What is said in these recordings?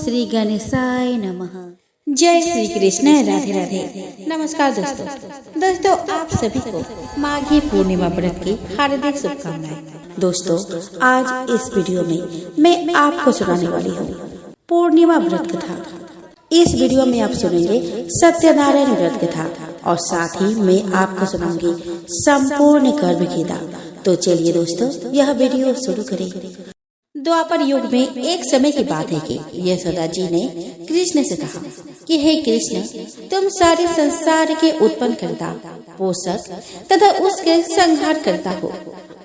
श्री गणेशाय नमः। जय श्री कृष्ण। राधे राधे। नमस्कार दोस्तों आप सभी को माघी पूर्णिमा व्रत की हार्दिक शुभकामनाएं। दोस्तों आज इस वीडियो में मैं आपको सुनाने वाली हूँ पूर्णिमा व्रत कथा। इस वीडियो में आप सुनेंगे सत्यनारायण व्रत कथा और साथ ही मैं आपको सुनाऊंगी संपूर्ण गर्भ गीता। तो चलिए दोस्तों यह वीडियो शुरू करें। द्वापर युग में एक समय की बात है कि यशोदा जी ने कृष्ण से कहा कि हे कृष्ण, तुम सारे संसार के उत्पन्न करता, पोषक तथा उसके संहार करता हो।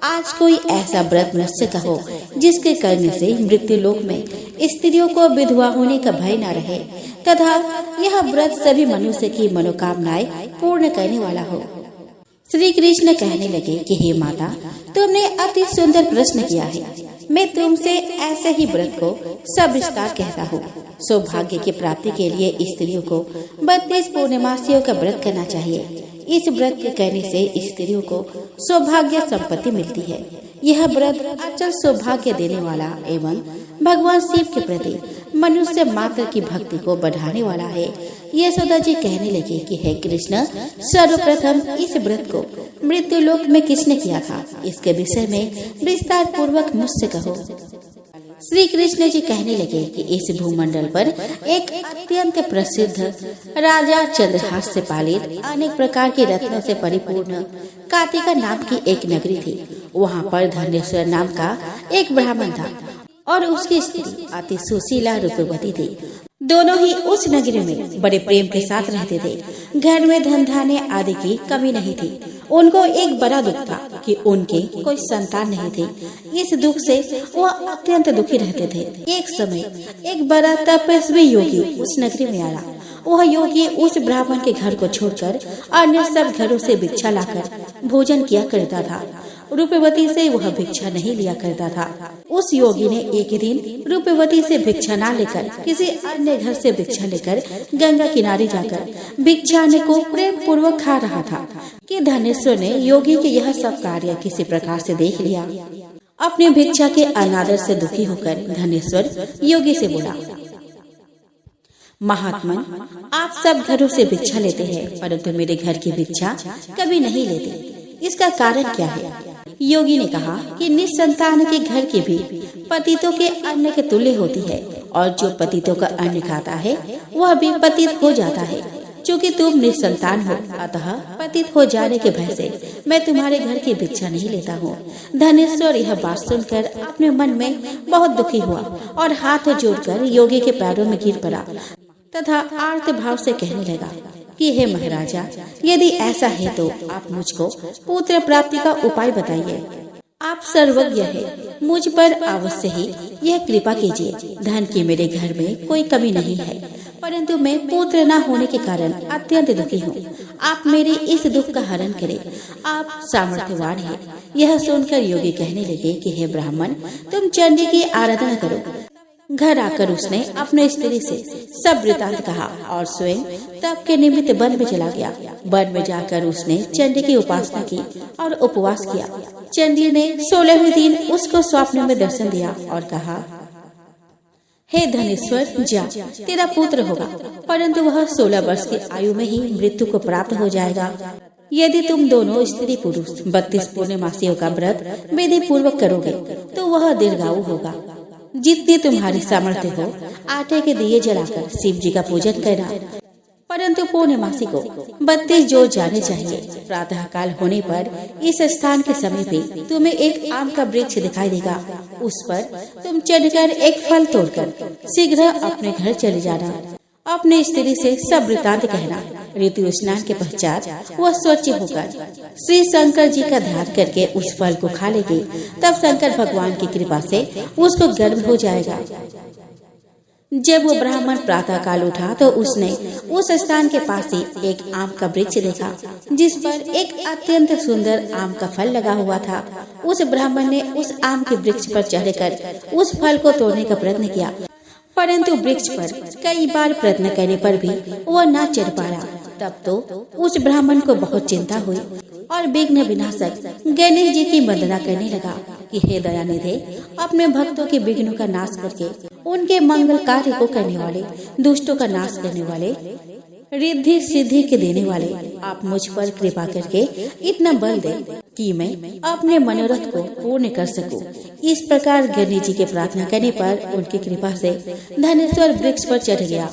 आज कोई ऐसा व्रत मुझसे कहो जिसके करने से मृत्यु लोक में स्त्रियों को विधवा होने का भय न रहे तथा यह व्रत सभी मनुष्य की मनोकामनाएं पूर्ण करने वाला हो। श्री कृष्ण कहने लगे कि हे माता, तुमने अति सुंदर प्रश्न किया है। मैं तुमसे ऐसे ही व्रत को सविस्तार कहता हूँ। सौभाग्य की प्राप्ति के लिए स्त्रियों को 32 पूर्णिमासियों का व्रत करना चाहिए। इस व्रत के करने से स्त्रियों को सौभाग्य संपत्ति मिलती है। यह व्रत अचल सौभाग्य देने वाला एवं भगवान शिव के प्रति मनुष्य मात्र की भक्ति को बढ़ाने वाला है। यशोदा जी कहने लगे कि हे कृष्ण, सर्वप्रथम इस व्रत को मृत्यु लोक में किसने किया था, इसके विषय में विस्तार पूर्वक मुझसे कहो। श्री कृष्ण जी कहने लगे कि इस भूमंडल पर एक अत्यंत प्रसिद्ध राजा चंद्रहास से पालित अनेक प्रकार के रत्नों से परिपूर्ण कातिका नाम की एक नगरी थी। वहाँ पर धनेश्वर नाम का एक ब्राह्मण था और उसकी स्त्री अति सुशीला रूपवती थी। दोनों ही उस नगरी में बड़े प्रेम के साथ रहते थे। घर में धन धान्य आदि की कमी नहीं थी। उनको एक बड़ा दुख था कि उनके कोई संतान नहीं थे। इस दुख से वह अत्यंत दुखी रहते थे। एक समय एक बड़ा तपस्वी योगी उस नगरी में आया। वह योगी उस ब्राह्मण के घर को छोड़कर अन्य सब घरों से भिक्षा लाकर भोजन किया करता था। रूपवती से वह भिक्षा नहीं लिया करता था। उस योगी ने एक दिन रूपवती से भिक्षा न लेकर किसी अन्य घर से भिक्षा लेकर गंगा किनारे जाकर भिक्षाने को प्रेम पूर्वक खा रहा था कि धनेश्वर ने योगी के यह सब कार्य किसी प्रकार से देख लिया। अपने भिक्षा के अनादर से दुखी होकर धनेश्वर योगी से बोला, महात्मन, आप सब घरों से भिक्षा लेते हैं परंतु मेरे घर की भिक्षा कभी नहीं लेते। इसका कारण क्या है? योगी ने कहा कि निसंतान के घर की भी पतितों के अन्न के तुल्य होती है और जो पतितों का अन्न खाता है वह भी पतित हो जाता है। चूँकि तुम निसंतान हो अतः पतित हो जाने के भय से मैं तुम्हारे घर की भिक्षा नहीं लेता हूँ। धनेश्वर यह बात सुनकर अपने मन में बहुत दुखी हुआ और हाथ जोड़कर योगी के पैरों में गिर पड़ा तथा आर्त भाव से कहने लगा कि हे महाराजा, यदि ऐसा है तो आप मुझको पुत्र प्राप्ति का उपाय बताइए। आप सर्वज्ञ हैं, मुझ पर अवश्य ही यह कृपा कीजिए। धन की मेरे घर में कोई कमी नहीं है परंतु मैं पुत्र न होने के कारण अत्यंत दुखी हूँ। आप मेरे इस दुख का हरण करें। आप सामर्थ्यवान हैं। यह सुनकर योगी कहने लगे कि हे ब्राह्मण, तुम चंडी की आराधना करो। घर आकर उसने अपने स्त्री से सब वृतांत कहा और स्वयं तप के निमित्त वन में चला गया। वन में जाकर उसने चंडी की उपासना की और उपवास किया। चंडी ने 16वें दिन उसको स्वप्न में दर्शन दिया और कहा, हे धनेश्वर, जा, तेरा पुत्र होगा परंतु वह 16 वर्ष की आयु में ही मृत्यु को प्राप्त हो जाएगा। यदि तुम दोनों स्त्री पुरुष 32 पूर्णिमासियों का व्रत विधि पूर्वक करोगे तो वह दीर्घायु होगा। जितनी तुम्हारी सामर्थ्य हो आटे के दिए जलाकर शिव जी का पूजन करना परंतु पूर्णिमासी को 32 जोत जाने चाहिए। प्रातः काल होने पर इस स्थान के समीप ही तुम्हें एक आम का वृक्ष दिखाई देगा। उस पर तुम चढ़कर एक फल तोड़कर शीघ्र अपने घर चले जाना। अपने स्त्री से सब वृतांत कहना। ऋतु स्नान के पश्चात वह स्वच्छ होकर श्री शंकर जी का ध्यान करके उस फल को खा लेगी। तब शंकर भगवान की कृपा से उसको गर्भ हो जाएगा। जब वो ब्राह्मण प्रातः काल उठा तो उसने उस स्थान के पास ही एक आम का वृक्ष देखा जिस पर एक अत्यंत सुंदर आम का फल लगा हुआ था। उस ब्राह्मण ने उस आम के वृक्ष पर चढ़कर उस फल को तोड़ने का प्रयत्न किया परंतु वृक्ष पर कई बार प्रयत्न करने पर भी वह न चढ़ पाया। तब तो उस ब्राह्मण को बहुत चिंता हुई और विघ्न विनाशक गणेश जी की वंदना करने लगा कि हे दयानिधे, अपने भक्तों के विघ्नों का नाश करके उनके मंगल कार्य को करने वाले, दुष्टों का नाश करने वाले, रिद्धि सिद्धि के देने वाले, आप मुझ पर कृपा करके इतना बल दे कि मैं अपने मनोरथ को पूर्ण कर सकूं। इस प्रकार गणेश जी के प्रार्थना करने पर उनकी कृपा से धनेश्वर वृक्ष पर चढ़ गया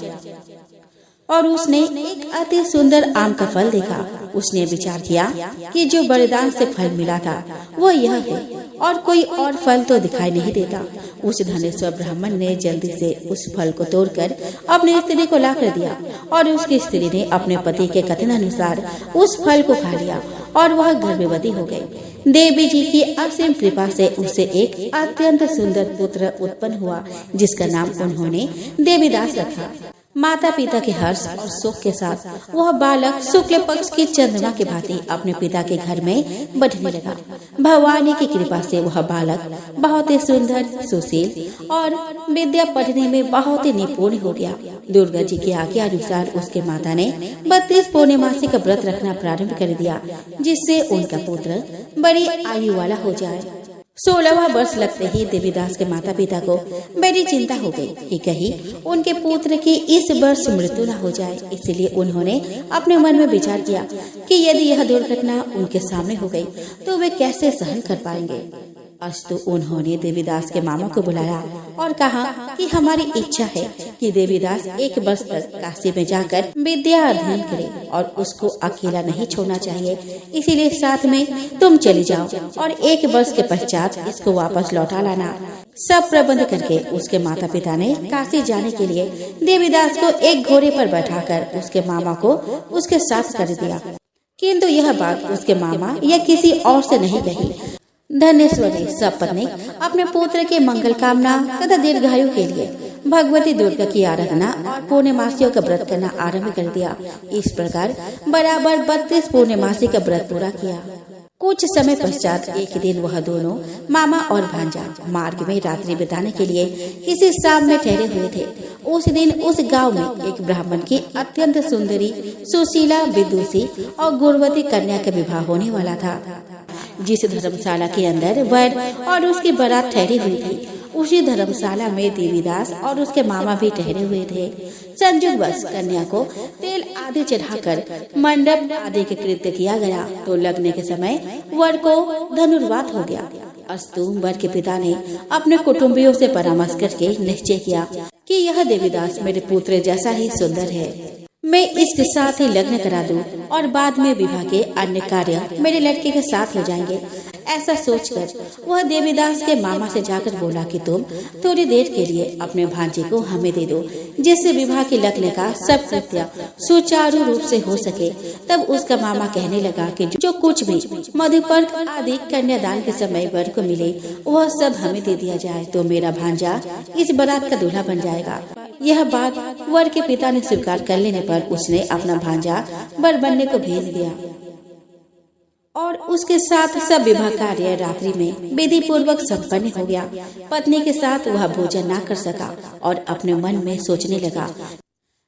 और उसने एक अति सुंदर आम का फल देखा। उसने विचार किया कि जो वरदान से फल मिला था वो यह है और कोई और फल तो दिखाई नहीं देता। उस धनेश्वर ब्राह्मण ने जल्दी से उस फल को तोड़कर अपनी स्त्री को लाकर दिया और उसकी स्त्री ने अपने पति के कथन अनुसार उस फल को खा लिया और वह गर्भवती हो गई। देवी जी की असीम कृपा से उसे एक अत्यंत सुंदर पुत्र उत्पन्न हुआ, जिसका नाम उन्होंने देवीदास रखा। माता पिता के हर्ष और सुख के साथ वह बालक शुक्ल पक्ष की चंद्रमा के भांति अपने पिता के घर में बढ़ने लगा। भवानी की कृपा से वह बालक बहुत ही सुंदर, सुशील और विद्या पढ़ने में बहुत ही निपुण हो गया। दुर्गा जी की आज्ञा अनुसार उसके माता ने 32 पूर्णिमासी का व्रत रखना प्रारंभ कर दिया, जिससे उनका पुत्र बड़ी आयु वाला हो जाए। 16वां वर्ष लगते ही देवीदास के माता पिता को बड़ी चिंता हो गई कि कहीं उनके पुत्र की इस वर्ष मृत्यु न हो जाए। इसलिए उन्होंने अपने मन में विचार किया कि यदि यह दुर्घटना उनके सामने हो गई तो वे कैसे सहन कर पाएंगे। अस्तु उन्होंने देवीदास के मामा को बुलाया और कहा कि हमारी इच्छा है कि देवीदास 1 वर्ष तक काशी में जाकर विद्या अध्ययन करे और उसको अकेला नहीं छोड़ना चाहिए। इसीलिए साथ में तुम चली जाओ और 1 वर्ष के पश्चात इसको वापस लौटा लाना। सब प्रबंध करके उसके माता पिता ने काशी जाने के लिए देवीदास को एक घोड़े पर बैठाकर उसके मामा को उसके साथ कर दिया। किंतु यह बात उसके मामा या किसी और से नहीं कही। धनेश्वर ने सपत्नीक अपने पुत्र के मंगल कामना तथा दीर्घायु के लिए भगवती दुर्गा की आराधना और पूर्णमासियों का व्रत करना आरंभ कर दिया। इस प्रकार बराबर 32 पूर्णमासी का व्रत पूरा किया। कुछ समय पश्चात एक दिन वह दोनों मामा और भांजा मार्ग में रात्रि बिताने के लिए किसी शाम में ठहरे हुए थे। उस दिन उस गांव में एक ब्राह्मण की अत्यंत सुंदरी, सुशीला, विदुषी और गुणवती कन्या का विवाह होने वाला था। जिस धर्मशाला के अंदर वर और उसकी बारात ठहरी हुई थी, उसी धर्मशाला में देवीदास और उसके मामा भी ठहरे हुए थे। संयोगवश कन्या को तेल आदि चढ़ाकर मंडप आदि के कृत्य किया गया तो लगने के समय वर को धनुर्वात हो गया। अस्तु वर के पिता ने अपने कुटुंबियों से परामर्श करके निश्चय किया कि यह देवीदास मेरे पुत्र जैसा ही सुंदर है, मैं इसके साथ ही लग्न करा दूं और बाद में विवाह के अन्य कार्य मेरे लड़के के साथ हो जाएंगे। ऐसा सोचकर वह देवीदास के मामा से जाकर बोला कि तुम थोड़ी देर के लिए अपने भांजे को हमें दे दो, जिससे विवाह के लगने का सब कृत्य सुचारू रूप से हो सके। तब उसका मामा कहने लगा कि जो कुछ भी मधुपर्क आदि कन्यादान के समय वर को मिले वह सब हमें दे दिया जाए तो मेरा भांजा इस बारात का दूल्हा बन जाएगा। यह बात वर के पिता ने स्वीकार कर लेने पर उसने अपना भांजा वर बनने को भेज दिया और उसके साथ सब विवाह कार्य रात्रि में विधि पूर्वक संपन्न हो गया। पत्नी के साथ वह भोजन न कर सका और अपने मन में सोचने लगा,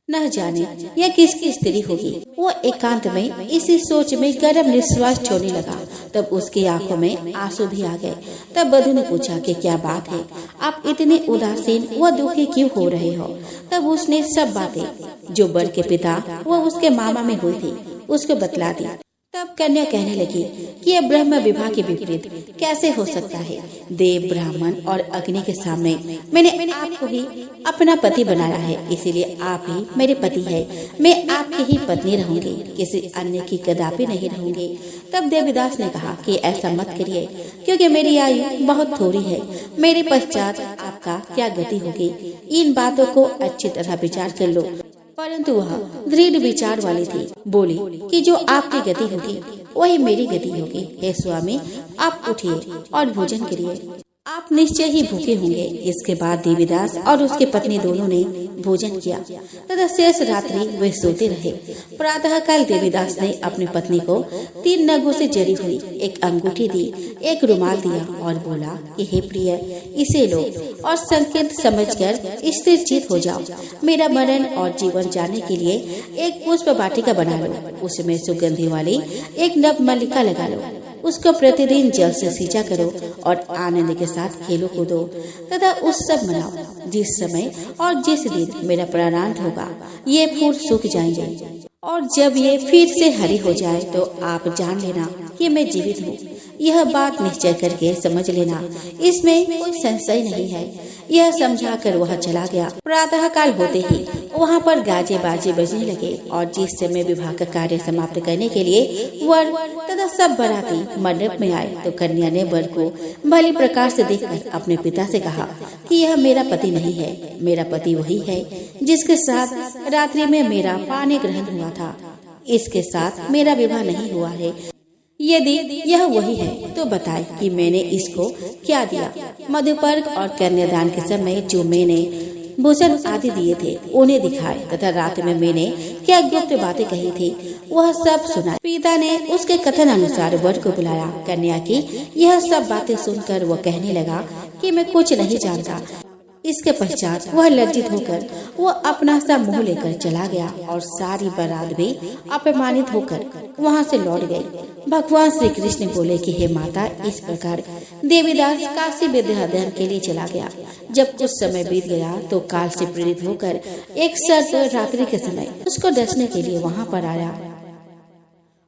न जाने यह किसकी स्त्री होगी। वो एकांत में इसी सोच में गर्म निश्वास छोड़ने लगा। तब उसकी आंखों में आंसू भी आ गए। तब वधू ने पूछा कि क्या बात है, आप इतने उदासीन व दुखी क्यों हो रहे हो। तब उसने सब बातें जो वर के पिता व उसके मामा में हुई थी उसको बतला दी। तब कन्या कहने लगी कि यह ब्रह्म विवाह के विपरीत कैसे हो सकता है। देव, ब्राह्मण और अग्नि के सामने मैंने आपको ही अपना पति बनाया है, इसीलिए आप ही मेरे पति है। मैं आपकी ही पत्नी रहूंगी, किसी अन्य की कदापि नहीं रहूंगी। तब देवीदास ने कहा कि ऐसा मत करिए, क्योंकि मेरी आयु बहुत थोड़ी है। मेरे पश्चात आपका क्या गति होगी, इन बातों को अच्छी तरह विचार कर लो। परंतु वह दृढ़ विचार वाली थी। बोली कि जो आपकी गति होगी वही मेरी गति होगी। हे स्वामी, आप उठिए और भोजन करिए, आप निश्चय ही भूखे होंगे। इसके बाद देवीदास और उसकी पत्नी दोनों ने भोजन किया तथा शेष रात्रि वे सोते रहे। प्रातः काल देवीदास ने अपनी पत्नी को 3 नगों से जड़ी हुई एक अंगूठी दी, एक रुमाल दिया और बोला कि हे प्रिय, इसे लो और संकेत समझकर स्थिर चित हो जाओ। मेरा मरण और जीवन जाने के लिए एक पुष्प वाटिका बना लो, उसमें सुगंधी वाली एक नव मल्लिका लगा लो। उसको प्रतिदिन जल से सींचा करो और आनंद के साथ खेलो कूदो तथा उत्सव मनाओ। जिस समय और जिस दिन मेरा प्राणांत होगा ये फूल सूख जाएंगे और जब ये फिर से हरी हो जाए तो आप जान लेना कि मैं जीवित हूँ। यह बात निश्चय करके समझ लेना, इसमें कोई संशय नहीं है। यह समझाकर वह चला गया। प्रातः काल होते ही वहाँ पर गाजे बाजे बजने लगे और जिस समय विवाह का कार्य समाप्त करने के लिए वर तथा सब बाराती मंडप में आए तो कन्या ने वर को भली प्रकार से देखकर अपने पिता से कहा कि यह मेरा पति नहीं है, मेरा पति वही है जिसके साथ रात्रि में मेरा पानी ग्रहण हुआ था। इसके साथ मेरा विवाह नहीं हुआ है। यदि यह वही है तो बताए कि मैंने इसको क्या दिया। मधुपर्क और कन्यादान के समय जो मैंने भूषण आदि दिए थे उन्हें दिखाए तथा रात में मैंने क्या गुप्त बातें कही थी वह सब सुनाए। पिता ने उसके कथन अनुसार वर को बुलाया। कन्या की यह सब बातें सुनकर वह कहने लगा कि मैं कुछ नहीं जानता। इसके पश्चात वह लज्जित होकर वह अपना सा मुंह लेकर चला गया और सारी बारात भी अपमानित होकर वहां से लौट गई। भगवान श्री कृष्ण बोले कि हे माता, इस प्रकार देवीदास काशी विद्याध्ययन के लिए चला गया। जब कुछ समय बीत गया तो काल से प्रेरित होकर एक सर्प रात्रि के समय उसको डसने के लिए वहां पर आया।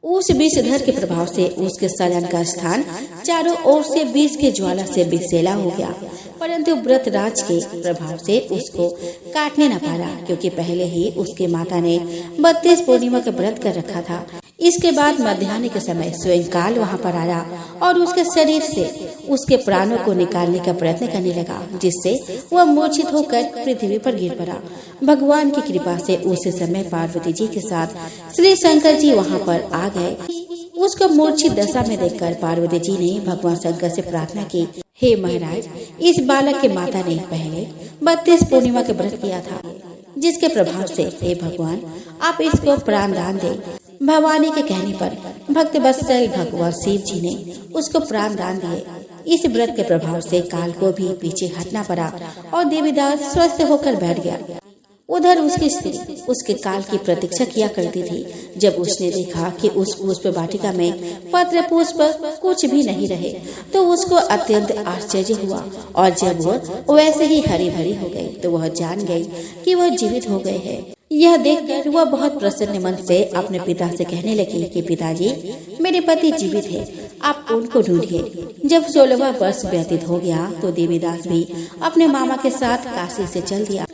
उस विषधर के प्रभाव से उसके सलन का स्थान चारों ओर से विष के ज्वाला से विषैला हो गया, परंतु व्रतराज के प्रभाव से उसको काटने न पाया, क्योंकि पहले ही उसके माता ने 32 पूर्णिमा का व्रत कर रखा था। इसके बाद मध्याह्न के समय स्वयं काल वहाँ पर आया और उसके शरीर से उसके प्राणों को निकालने का प्रयत्न करने लगा, जिससे वह मूर्छित होकर पृथ्वी पर गिर पड़ा। भगवान की कृपा से उस समय पार्वती जी के साथ श्री शंकर जी वहाँ पर आ गए। उसको मूर्छित दशा में देखकर पार्वती जी ने भगवान शंकर से प्रार्थना की, हे महाराज, इस बालक के माता ने पहले 32 पूर्णिमा के व्रत किया था, जिसके प्रभाव से हे भगवान आप इसको प्राण दान दे। भवानी के कहने पर भक्त वत्सल भगवान शिव जी ने उसको प्राण दान दिए। इस व्रत के प्रभाव से काल को भी पीछे हटना पड़ा और देवीदास स्वस्थ होकर बैठ गया। उधर उसकी स्त्री उसके काल की प्रतीक्षा किया करती थी। जब उसने देखा कि उस पुष्प वाटिका में पत्र पुष्प कुछ भी नहीं रहे तो उसको अत्यंत आश्चर्य हुआ और जब वह वैसे ही हरी भरी हो गई तो वह जान गई कि वह जीवित हो गए हैं। यह देखकर वह बहुत प्रसन्न मन से अपने पिता से कहने लगी कि पिताजी, मेरे पति जीवित है, आप उनको ढूंढिए। जब 16वां वर्ष व्यतीत हो गया तो देवीदास भी अपने मामा के साथ काशी से चल दिया।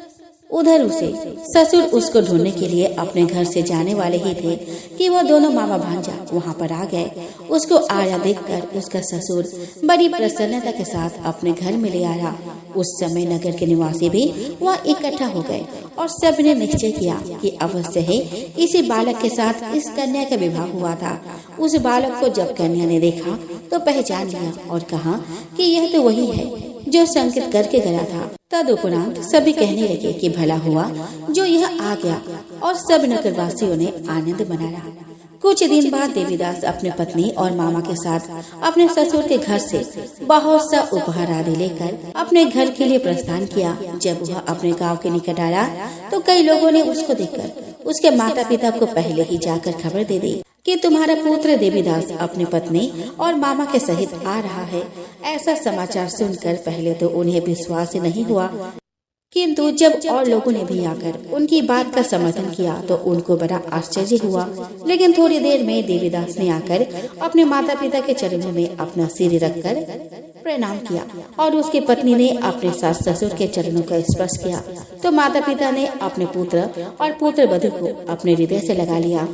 उधर उसे ससुर उसको ढूंढने के लिए अपने घर से जाने वाले ही थे कि वह दोनों मामा भांजा वहां पर आ गए। उसको आया देखकर उसका ससुर बड़ी प्रसन्नता के साथ अपने घर में ले आया। उस समय नगर के निवासी भी वह इकट्ठा हो गए और सबने निश्चय किया कि अवश्य है इसी बालक के साथ इस कन्या का विवाह हुआ था। उस बालक को जब कन्या ने देखा तो पहचान लिया और कहा कि यह तो वही है जो संकेत करके गया था। तदुपरांत सभी कहने लगे कि भला हुआ जो यह आ गया और सब नगरवासियों ने आनंद मनाया। कुछ दिन बाद देवीदास अपने पत्नी और मामा के साथ अपने ससुर के घर से बहुत सा उपहार आदि लेकर अपने घर के लिए प्रस्थान किया। जब वह अपने गांव के निकट आया तो कई लोगों ने उसको देखकर उसके माता पिता को पहले ही जाकर खबर दे दी कि तुम्हारा पुत्र देवीदास अपनी पत्नी और मामा के सहित आ रहा है। ऐसा समाचार सुनकर पहले तो उन्हें विश्वास नहीं हुआ, किंतु जब और लोगों ने भी आकर उनकी बात का समर्थन किया तो उनको बड़ा आश्चर्य हुआ। लेकिन थोड़ी देर में देवीदास ने आकर अपने माता पिता के चरणों में अपना सिर रखकर प्रणाम किया और उसकी पत्नी ने अपने सास ससुर के चरणों का स्पर्श किया तो माता पिता ने अपने पुत्र और पुत्र वधू को अपने हृदय से लगा लिया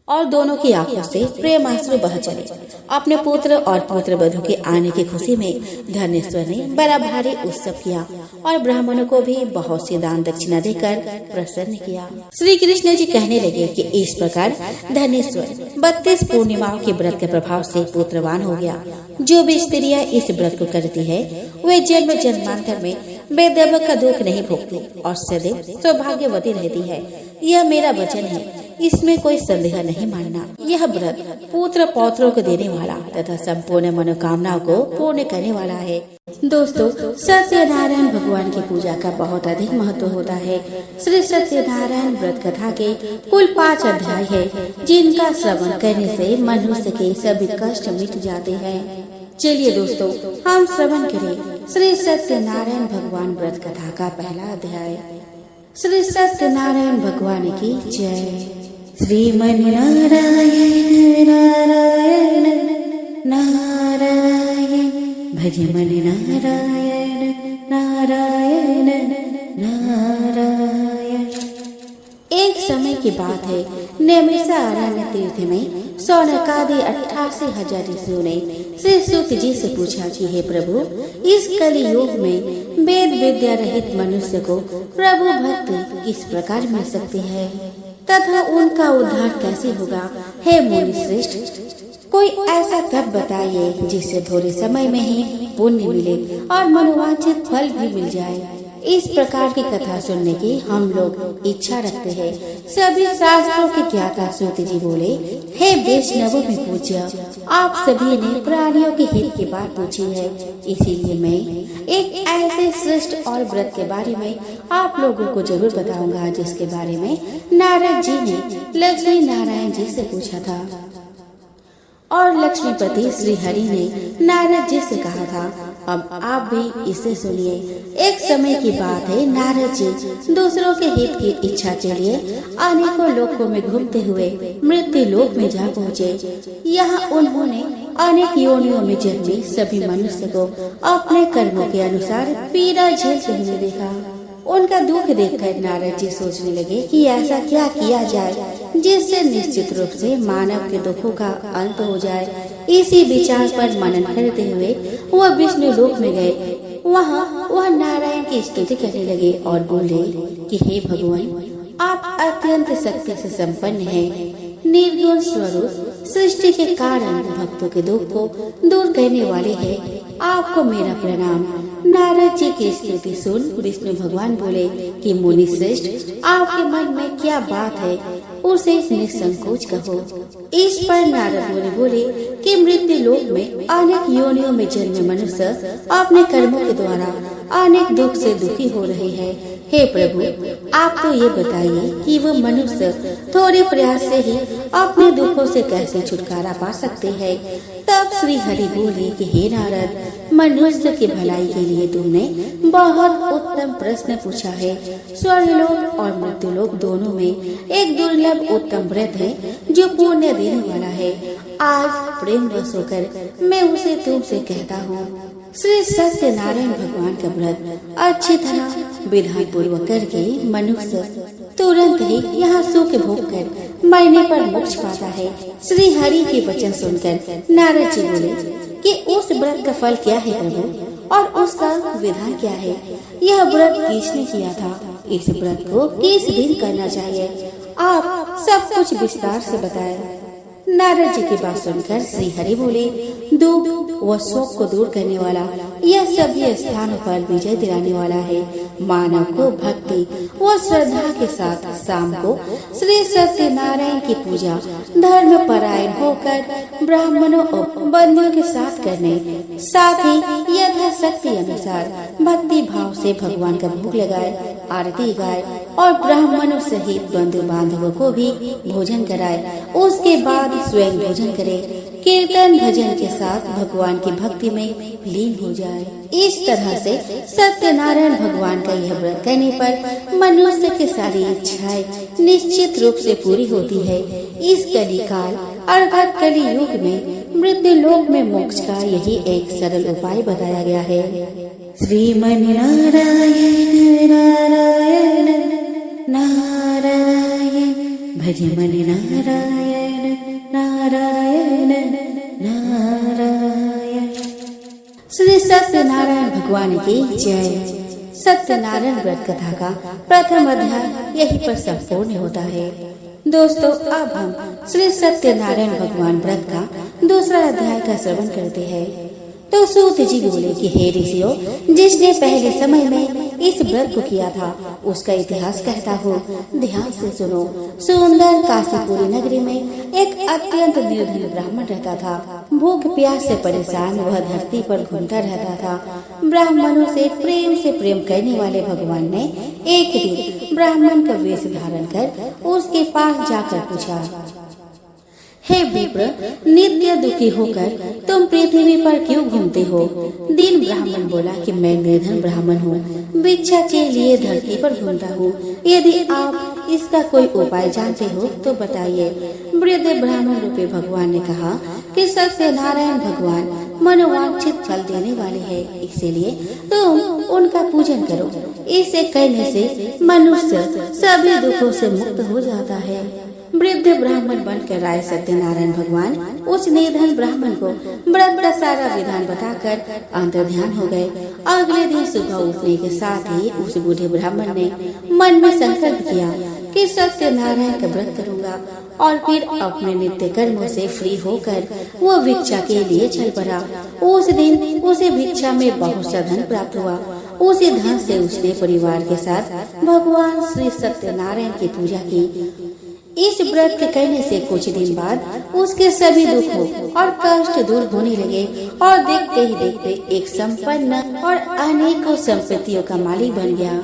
और दोनों की आंखों से प्रेमाश्रु बह चले। अपने पुत्र और पुत्र वधू के आने की खुशी में धनेश्वर ने बड़ा भारी उत्सव किया और ब्राह्मणों को भी बहुत सी दान दक्षिणा देकर प्रसन्न किया। श्री कृष्ण जी कहने लगे कि इस प्रकार धनेश्वर 32 पूर्णिमाओं के व्रत के प्रभाव से पुत्रवान हो गया। जो भी स्त्रियां इस व्रत को करती है वे जन्म जन्मांतर में बेदब का दुख नहीं भोगती और सदैव सौभाग्यवती रहती है। यह मेरा वचन है इसमें कोई संदेह नहीं मानना। यह व्रत पुत्र पौत्रों को देने वाला तथा संपूर्ण मनोकामनाओं को पूर्ण करने वाला है। दोस्तों, सत्यनारायण भगवान की पूजा का बहुत अधिक महत्व होता है। श्री सत्यनारायण व्रत कथा के कुल 5 अध्याय है, जिनका श्रवण करने से मनुष्य के सभी कष्ट मिट जाते हैं। चलिए दोस्तों, हम श्रवण करें श्री सत्यनारायण भगवान व्रत कथा का पहला अध्याय। श्री सत्यनारायण भगवान की जय। श्रीमन नारायण नारायण नारायण, भज मन नारायण नारायण नारायण। एक समय की बात है, नैमिषा अरण्य तीर्थ में शौनकादि 88,000 ऋषियों ने श्री सूत जी से पूछा कि हे प्रभु, इस कलि युग में वेद विद्या रहित मनुष्य को प्रभु भक्ति किस प्रकार मिल सकती है तथा उनका उद्धार कैसे होगा। हे मुनि श्रेष्ठ, कोई ऐसा तप बताइए जिससे थोड़े समय में ही पुण्य मिले और मनोवांछित फल भी मिल जाए। इस प्रकार की कथा सुनने की हम लोग इच्छा रखते हैं। सभी शास्त्रों के ज्ञाता सूत जी बोले, हे वैष्णवों में पूज्य, आप सभी ने प्राणियों के हित की बात पूछी है, इसीलिए मैं एक ऐसे श्रेष्ठ और व्रत के बारे में आप लोगों को जरूर बताऊंगा जिसके बारे में नारद जी ने लक्ष्मी नारायण जी से पूछा था और लक्ष्मीपति श्री हरि ने नारद जी से कहा था। अब आप भी इसे सुनिए। एक समय की बात है, नारद जी दूसरों के हित की इच्छा के लिए अनेकों लोकों में घूमते हुए मृत्यु लोक में जा पहुँचे। यहाँ उन्होंने अनेक योनियों में जन्मे सभी मनुष्य को अपने कर्मों के अनुसार पीड़ा झेलते हुए देखा। उनका दुख देखकर नारद जी सोचने लगे कि ऐसा क्या किया जाए जिससे निश्चित रूप से मानव के दुखों का अंत हो जाए। इसी विचार पर मनन करते हुए वह विष्णु लोक में गए। वहाँ वह नारायण की स्तुति करने लगे और बोले कि हे भगवान, आप अत्यंत शक्ति से संपन्न हैं, निर्गुण स्वरूप, सृष्टि के कारण भक्तों के दुख को दूर करने वाले हैं। आपको मेरा प्रणाम। नारद जी की स्तुति सुन विष्णु भगवान बोले कि मुनि श्रेष्ठ, आपके मन में क्या बात है उसे निसंकोच कहो। इस पर नारद मुनि बोले कि मृत्यु लोक में अनेक योनियों में जन्मे मनुष्य अपने कर्मों के द्वारा अनेक दुख से दुखी हो रहे हैं। हे प्रभु, आप तो ये बताइए कि वो मनुष्य थोड़े प्रयास से ही अपने दुखों से कैसे छुटकारा पा सकते हैं। तब श्री हरि बोले कि हे नारद, मनुष्य की भलाई के लिए तुमने बहुत उत्तम प्रश्न पूछा है। स्वर्गलोक और मृत्युलोक दोनों में एक दुर्लभ उत्तम व्रत है जो पुण्य देने वाला है। आज प्रेम वश होकर मैं उसे तुमसे कहता हूँ। श्री सत्यनारायण भगवान का व्रत अच्छी तरह विधान पूर्वक करके मनुष्य तुरंत ही यहाँ सुख भोग कर मरने पर मोक्ष पाता है। श्री हरि के वचन सुनकर नारद जी बोले कि उस व्रत का फल क्या है प्रभु और उसका विधान क्या है। यह व्रत किसने किया था, इस व्रत को किस दिन करना चाहिए, आप सब कुछ विस्तार से बताएं। नारद जी की बात सुनकर श्री हरि बोले, दुख व शोक को दूर करने वाला, यह सभी स्थानों पर विजय दिलाने वाला है। मानव को भक्ति व श्रद्धा के साथ शाम को श्री सत्यनारायण की पूजा धर्म परायण होकर ब्राह्मणों और बंदियों के साथ करने, साथ ही यथाशक्ति अनुसार भक्ति भाव से भगवान का भोग लगाए, आरती गाए और ब्राह्मणों सहित बंधु बांधवों को भी भोजन कराए। उसके बाद स्वयं भोजन करे, कीर्तन भजन के साथ भगवान की भक्ति में लीन हो जाए। इस तरह से सत्यनारायण भगवान का यह व्रत करने पर मनुष्य की सारी इच्छाएं निश्चित रूप से पूरी होती है। इस कली काल अर्थात कली युग में मृत्यु लोक में मोक्ष का यही एक सरल उपाय बताया गया है। श्रीमन नारायण नारायण नारायण, भज मन नारायण नारायण नारायण। श्री सत्यनारायण भगवान की जय। सत्यनारायण व्रत कथा का प्रथम अध्याय यहीं पर संपूर्ण होता है। दोस्तों, अब हम श्री सत्यनारायण भगवान व्रत का दूसरा अध्याय का श्रवण करते हैं। तो सूत जी बोले कि हे ऋषियों, जिसने पहले समय में इस व्रत को किया था उसका इतिहास कहता हूँ, ध्यान से सुनो। सुंदर काशीपुरी नगरी में एक अत्यंत निर्धन ब्राह्मण रहता था। भूख प्यास से परेशान वह धरती पर घूमता रहता था। ब्राह्मणों से प्रेम करने वाले भगवान ने एक दिन ब्राह्मण का वेश धारण कर उसके पास जाकर पूछा, हे विप्र, नित्य दुखी होकर तुम पृथ्वी पर क्यों घूमते हो? दीन ब्राह्मण बोला कि मैं निर्धन ब्राह्मण हूँ, भिक्षा के लिए धरती पर घूमता हूँ। यदि आप इसका कोई उपाय जानते हो तो बताइए। वृद्ध ब्राह्मण रूपी भगवान ने कहा कि सत्यनारायण भगवान मनोवांछित फल देने वाले हैं, इसीलिए तुम उनका पूजन करो। इसे करने से मनुष्य सभी दुखों से मुक्त हो जाता है। वृद्ध ब्राह्मण बनकर आए सत्यनारायण भगवान उस निर्धन ब्राह्मण को व्रत का सारा विधान बताकर अंतर्ध्यान हो गए। अगले दिन सुबह उठने के साथ ही उस बूढ़े ब्राह्मण ने मन में संकल्प किया कि सत्यनारायण का व्रत करूंगा, और फिर अपने नित्य कर्मों से फ्री होकर वो भिक्षा के लिए चल पड़ा। उस दिन उसे भिक्षा में बहुत सा धन प्राप्त हुआ। उसी धन से उसने परिवार के साथ भगवान श्री सत्यनारायण की पूजा की। इस व्रत के करने से कुछ दिन बाद उसके सभी दुखों और कष्ट दूर होने लगे और देखते ही देखते एक संपन्न और अनेकों संपत्तियों का मालिक बन गया।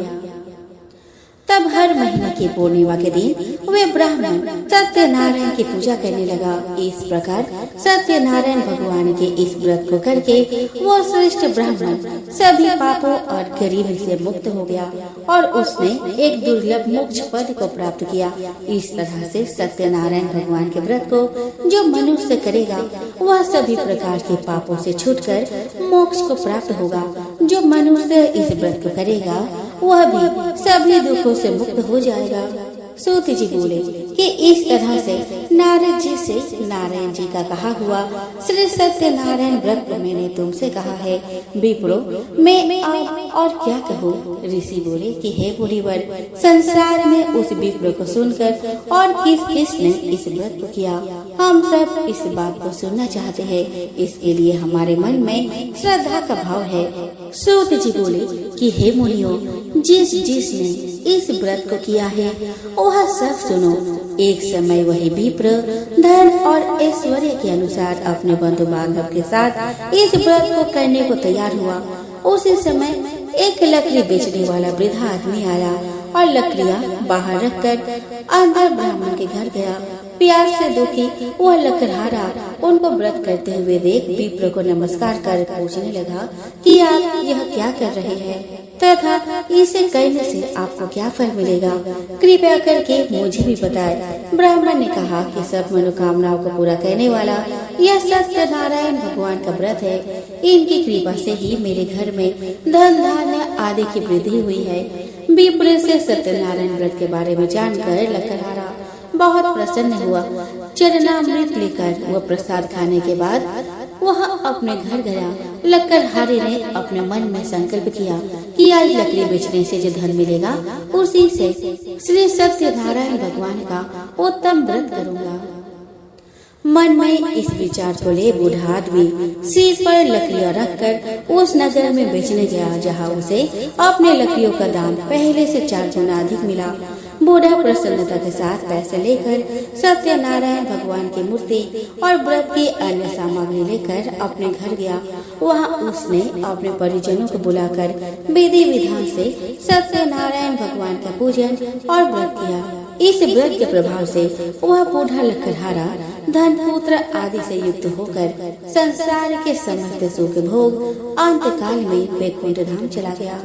तब हर महीने की पूर्णिमा के दिन वे ब्राह्मण सत्यनारायण की पूजा करने लगा। इस प्रकार सत्यनारायण भगवान के इस व्रत को करके वो श्रेष्ठ ब्राह्मण सभी पापों और गरीबी से मुक्त हो गया और उसने एक दुर्लभ मोक्ष पद को प्राप्त किया। इस तरह से सत्यनारायण भगवान के व्रत को जो मनुष्य करेगा वह सभी प्रकार के पापों से छूटकर मोक्ष को प्राप्त होगा। जो मनुष्य इस व्रत को करेगा वह भी सभी दुखों से मुक्त हो जाएगा। सूत जी बोले कि इस तरह से नारद जी से नारायण जी का कहा हुआ श्री सत्यनारायण व्रत को मैंने तुमसे कहा है। विप्रो, मैं अब और क्या कहूँ? ऋषि बोले कि हे मुनिवर, संसार में उस विप्र को सुनकर और किस किस ने इस व्रत को किया, हम सब इस बात को सुनना चाहते हैं। इसके लिए हमारे मन में श्रद्धा का भाव है। सूत जी बोले कि हे मुनियों, जिसने इस व्रत को किया है वह सब सुनो। एक समय वही विप्र धन और ऐश्वर्य के अनुसार अपने बंधु बांधव के साथ इस व्रत को करने को तैयार हुआ। उसी समय एक लकड़ी बेचने वाला वृद्ध आदमी आया और लकड़ियाँ बाहर रखकर अंदर ब्राह्मण के घर गया। प्यास से दुखी वह लकड़हारा उनको व्रत करते हुए देख विप्र को नमस्कार कर पूछने लगा कि आप यह क्या कर रहे हैं तथा इसे करने से आपको क्या फल मिलेगा, कृपया करके मुझे भी बताएं। ब्राह्मण ने कहा कि सब मनोकामनाओं को पूरा करने वाला यह सत्यनारायण भगवान का व्रत है। इनकी कृपा से ही मेरे घर में धन धान्य आदि की वृद्धि हुई है। विप्र से सत्यनारायण व्रत के बारे में जानकर लकड़हारा बहुत प्रसन्न हुआ। चरणामृत लेकर वह प्रसाद खाने के बाद वह अपने घर गया। लकड़हारे ने अपने मन में संकल्प किया कि आज लकड़ी बेचने से जो धन मिलेगा उसी से श्री सत्यनारायण भगवान का उत्तम व्रत करूंगा। मन में इस विचार को ले बूढ़ा आदमी सिर पर लकड़ियां रखकर उस नगर में बेचने गया, जहां उसे अपने लकड़ियों का दाम पहले से 4 गुना अधिक मिला। बूढ़ा प्रसन्नता के साथ पैसे लेकर सत्यनारायण भगवान की मूर्ति और व्रत की अन्य सामग्री लेकर अपने घर गया। वहां उसने अपने परिजनों को बुलाकर विधि विधान से सत्यनारायण भगवान का पूजन और व्रत किया। इस व्रत के प्रभाव से वह बूढ़ा लकड़हारा धन पुत्र आदि से युक्त होकर संसार के समस्त सुख भोग अंत काल में वैकुंठ धाम चला गया।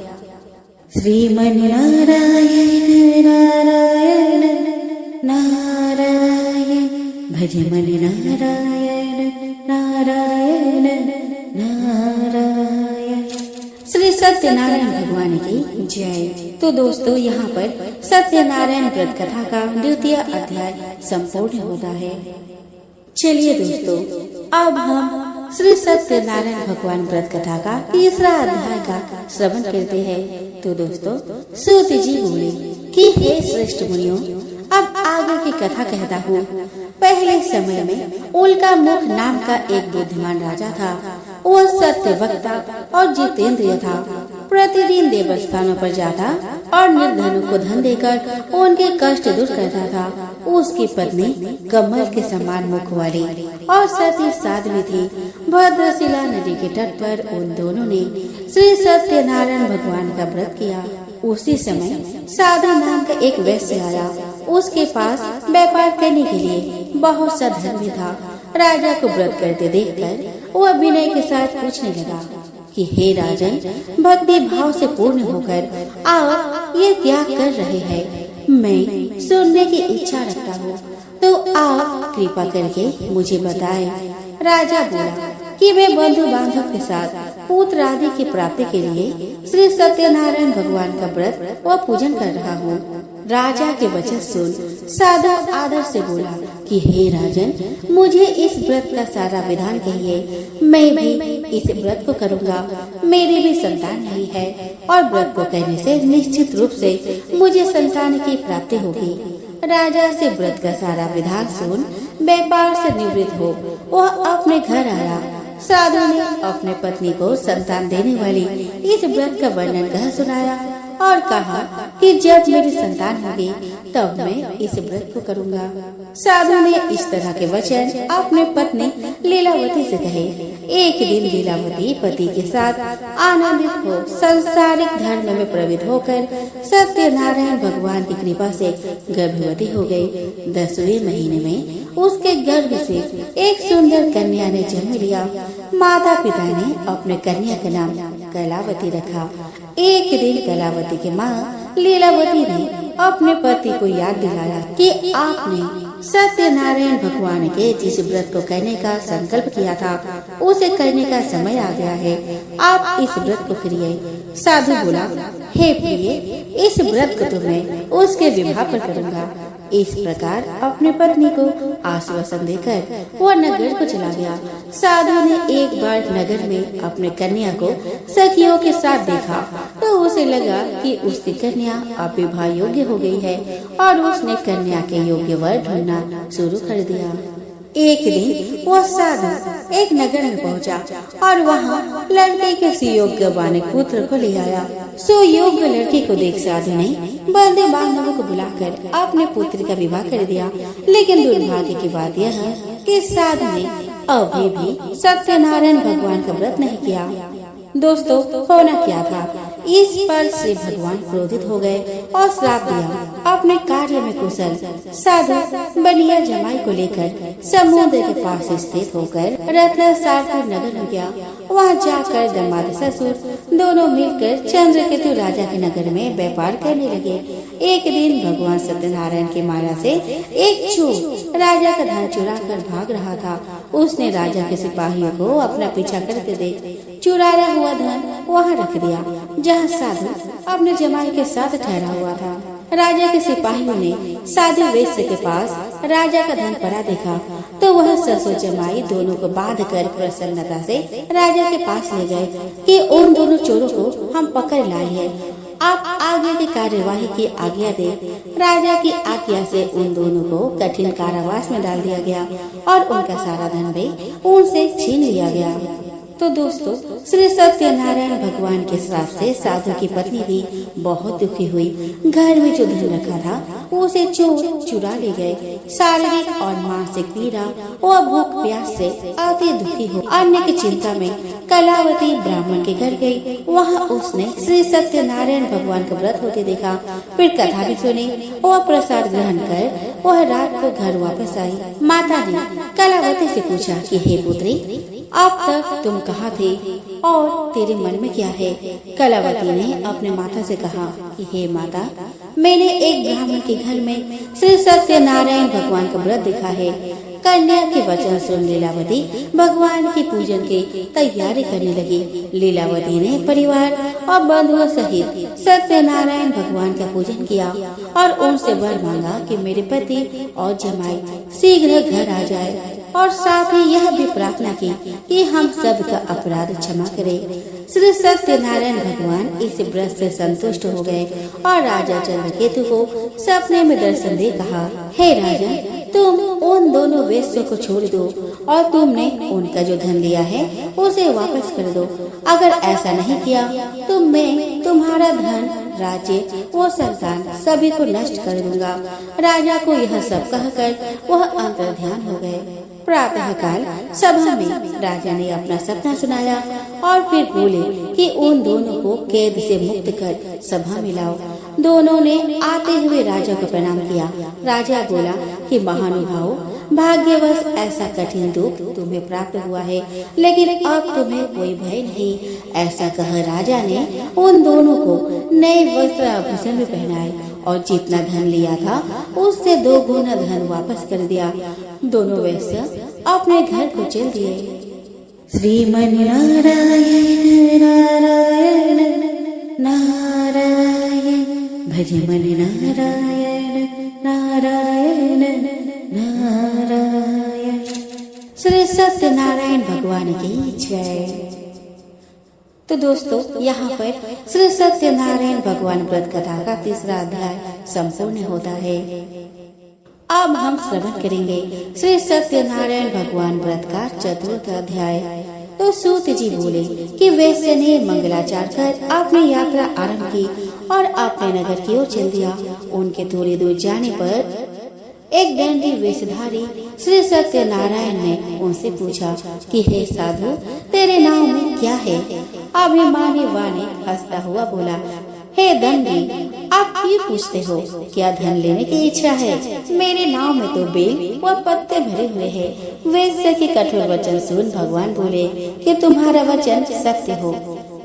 श्रीमन नारायण नारायण नारायण, भज मन नारायण नारायण नारायण। श्री सत्यनारायण भगवान की जय। तो दोस्तों, यहाँ पर सत्यनारायण व्रत कथा का 2वां अध्याय संपूर्ण होता है। चलिए दोस्तों, अब हम श्री सत्यनारायण भगवान व्रत कथा का 3रा अध्याय का श्रवण करते हैं। तो दोस्तों, सूत जी बोले कि हे श्रेष्ठ मुनियों, अब आगे की कथा कहता हूँ। पहले समय में उल्का मुख नाम का एक बुद्धिमान राजा था। वह सत्य वक्ता और जितेंद्रिय था। प्रतिदिन देवस्थानों पर जाता और निर्धनों को धन देकर उनके कष्ट दूर करता था। उसकी पत्नी कमल के समान मुख वाली और सती साध्वी थी। भद्रशिला नदी के तट पर उन दोनों ने श्री सत्यनारायण भगवान का व्रत किया। उसी समय साधु नाम का एक वैश्य आया। उसके पास व्यापार करने के लिए बहुत सा धन भी था। राजा को व्रत करते देखकर वह विनय के साथ पूछने लगा कि हे राजन, भक्ति भाव से पूर्ण होकर आप ये क्या कर रहे हैं? मैं सुनने की इच्छा रखता हूँ, तो आप कृपा करके मुझे बताएं। राजा बोला कि मैं बंधु बांधव के साथ पुत्र आदि की प्राप्ति के लिए श्री सत्यनारायण भगवान का व्रत व पूजन कर रहा हूँ। राजा के वचन सुन साधु आदर से बोला कि हे राजन, मुझे इस व्रत का सारा विधान कहिए। मैं भी इस व्रत को करूँगा। मेरी भी संतान नहीं है और व्रत को करने से निश्चित रूप से मुझे संतान की प्राप्ति होगी। राजा से व्रत का सारा विधान सुन व्यापार से निवृत्त हो वह अपने घर आया। साधु ने अपने पत्नी को संतान देने वाली इस व्रत का वर्णन कह सुनाया और कहा कि जब मेरी संतान होगी तब मैं इस व्रत को करूँगा। साधु ने इस तरह के वचन अपने पत्नी लीलावती से कहे। एक दिन लीलावती पति के साथ आनंदित हो संसारिक धर्म में प्रवृत्त होकर सत्यनारायण भगवान की कृपा से गर्भवती हो गई। 10वें महीने में उसके गर्भ से एक सुंदर कन्या ने जन्म लिया। माता पिता ने अपने कन्या का नाम कलावती रखा। एक दिन कलावती की माँ लीलावती ने अपने पति को याद दिलाया कि आपने सत्यनारायण भगवान के जिस व्रत को करने का संकल्प किया था उसे करने का समय आ गया है। आप इस व्रत को करिए। साधु बोला, हे प्रिय, इस व्रत को तो मैं उसके विवाह पर करूँगा। इस प्रकार अपने पत्नी को आश्वासन देकर वह नगर को चला गया। साधु ने एक बार नगर में अपने कन्या को सखियों के साथ देखा तो उसे लगा कि उसकी कन्या अब विवाह योग्य हो गई है और उसने कन्या के योग्य वर ढूंढना शुरू कर दिया। एक दिन वह साधु एक नगर में पहुंचा और वहां लड़के के सुयोग्य वानिक पुत्र को ले आया। सुयोग्य लड़के को देख साधु ने बंधु बांधवों को बुलाकर अपने पुत्र का विवाह कर दिया। लेकिन दुर्भाग्य की बात यह है कि साधु ने अभी भी सत्यनारायण भगवान का व्रत नहीं किया। दोस्तों, होना क्या था? इस पर से भगवान क्रोधित हो गए और श्राप दिया। अपने कार्य में कुशल साधु बनिया जमाई को लेकर समुद्र के पास स्थित होकर रत्नसारपुर नगर में गया। वहां जाकर दामाद ससुर दोनों मिलकर चंद्रकेतु राजा के नगर में व्यापार करने लगे। एक दिन भगवान सत्यनारायण की माया से एक चोर राजा का धन चुरा कर भाग रहा था। उसने राजा के सिपाहियों को अपना पीछा करते देख चुराया हुआ धन वहाँ रख दिया जहाँ साधु अपने जमाई के साथ ठहरा हुआ था। राजा के सिपाहियों ने साधु वैश्य के पास राजा का धन पड़ा देखा तो वह ससुर जमाई दोनों को बांध कर प्रसन्नता से राजा के पास ले गए कि उन दोनों चोरों को हम पकड़ लाए हैं। आप आगे की कार्यवाही की आज्ञा दे। राजा की आज्ञा से उन दोनों को कठिन कारावास में डाल दिया गया और उनका सारा धन भी उनसे छीन लिया गया। तो दोस्तों, श्री सत्यनारायण भगवान के श्राप से साधु की पत्नी भी बहुत दुखी हुई। घर में जो धन रखा था उसे चोर चुरा ले गए। शारीरिक और मानसिक पीड़ा और भूख प्यास से अति दुखी हो अन्य की चिंता में कलावती ब्राह्मण के घर गई। वहाँ उसने श्री सत्यनारायण भगवान का व्रत होते देखा। फिर कथा भी सुनी और प्रसाद ग्रहण कर वह रात को घर वापस आई। माता ने कलावती से पूछा कि हे पुत्री, अब तक तुम कहाँ थे और तेरे मन में क्या है? कलावती ने अपने माता से कहा कि हे माता, मैंने एक ब्राह्मण के घर में श्री सत्यनारायण भगवान का व्रत देखा है। कन्या के वचन सुन लीलावती भगवान की पूजन की तैयारी करने लगी। लीलावती ने परिवार और बंधुओं सहित सत्यनारायण भगवान का पूजन किया और उनसे वर मांगा कि मेरे पति और जमाई शीघ्र घर आ जाए और साथ ही यह भी प्रार्थना की कि हम सब का अपराध क्षमा करें। श्री सत्यनारायण भगवान इस व्रत से संतुष्ट हो गए और राजा चंद्रकेतु को सपने में दर्शन दे कहा, हे राजन, तुम उन दोनों वेश्यों को छोड़ दो और तुमने उनका जो धन लिया है उसे वापस कर दो। अगर ऐसा नहीं किया तो मैं तुम्हारा धन, राज्य व संतान सभी को नष्ट कर दूंगा। राजा को यह सब कहकर वह अंतर्ध्यान हो गए। प्रातः काल सभा में राजा ने अपना सपना सुनाया और फिर बोले कि उन दोनों को कैद से मुक्त कर सभा में लाओ। दोनों ने आते हुए राजा को प्रणाम किया। राजा बोला कि महानुभाव, भाग्यवश ऐसा कठिन दुख तुम्हें प्राप्त हुआ है, लेकिन अब तुम्हें कोई भय नहीं। ऐसा कह राजा ने उन दोनों को नए वस्त्र आभूषण में पहनाए और जितना धन लिया था उससे 2 गुना धन वापस कर दिया। दोनों वैश्य अपने घर को चल दिए। श्रीमन नारायण नारायण नारायण, भजमन नारायण नारायण नारायण। श्री सत्यनारायण भगवान की जय। तो दोस्तों, यहाँ पर श्री सत्यनारायण भगवान व्रत कथा का 3रा अध्याय संपूर्ण होता है। अब हम श्रवण करेंगे श्री सत्यनारायण भगवान व्रत का 4था अध्याय। तो सूत जी बोले कि वैश्य ने मंगलाचार कर अपनी यात्रा आरंभ की और अपने नगर की ओर चल दिया। उनके थोड़ी दूर जाने पर एक दंडी वेशधारी श्री सत्यनारायण ने उनसे पूछा कि हे साधु, तेरे नाम में क्या है? अभिमानी वाणी हंसता हुआ बोला, हे दंडी, आप क्यों पूछते हो? क्या धन लेने की इच्छा है? मेरे नाम में तो बेल व पत्ते भरे हुए हैं। वैश्य के कठोर वचन सुन भगवान बोले कि तुम्हारा वचन सत्य हो।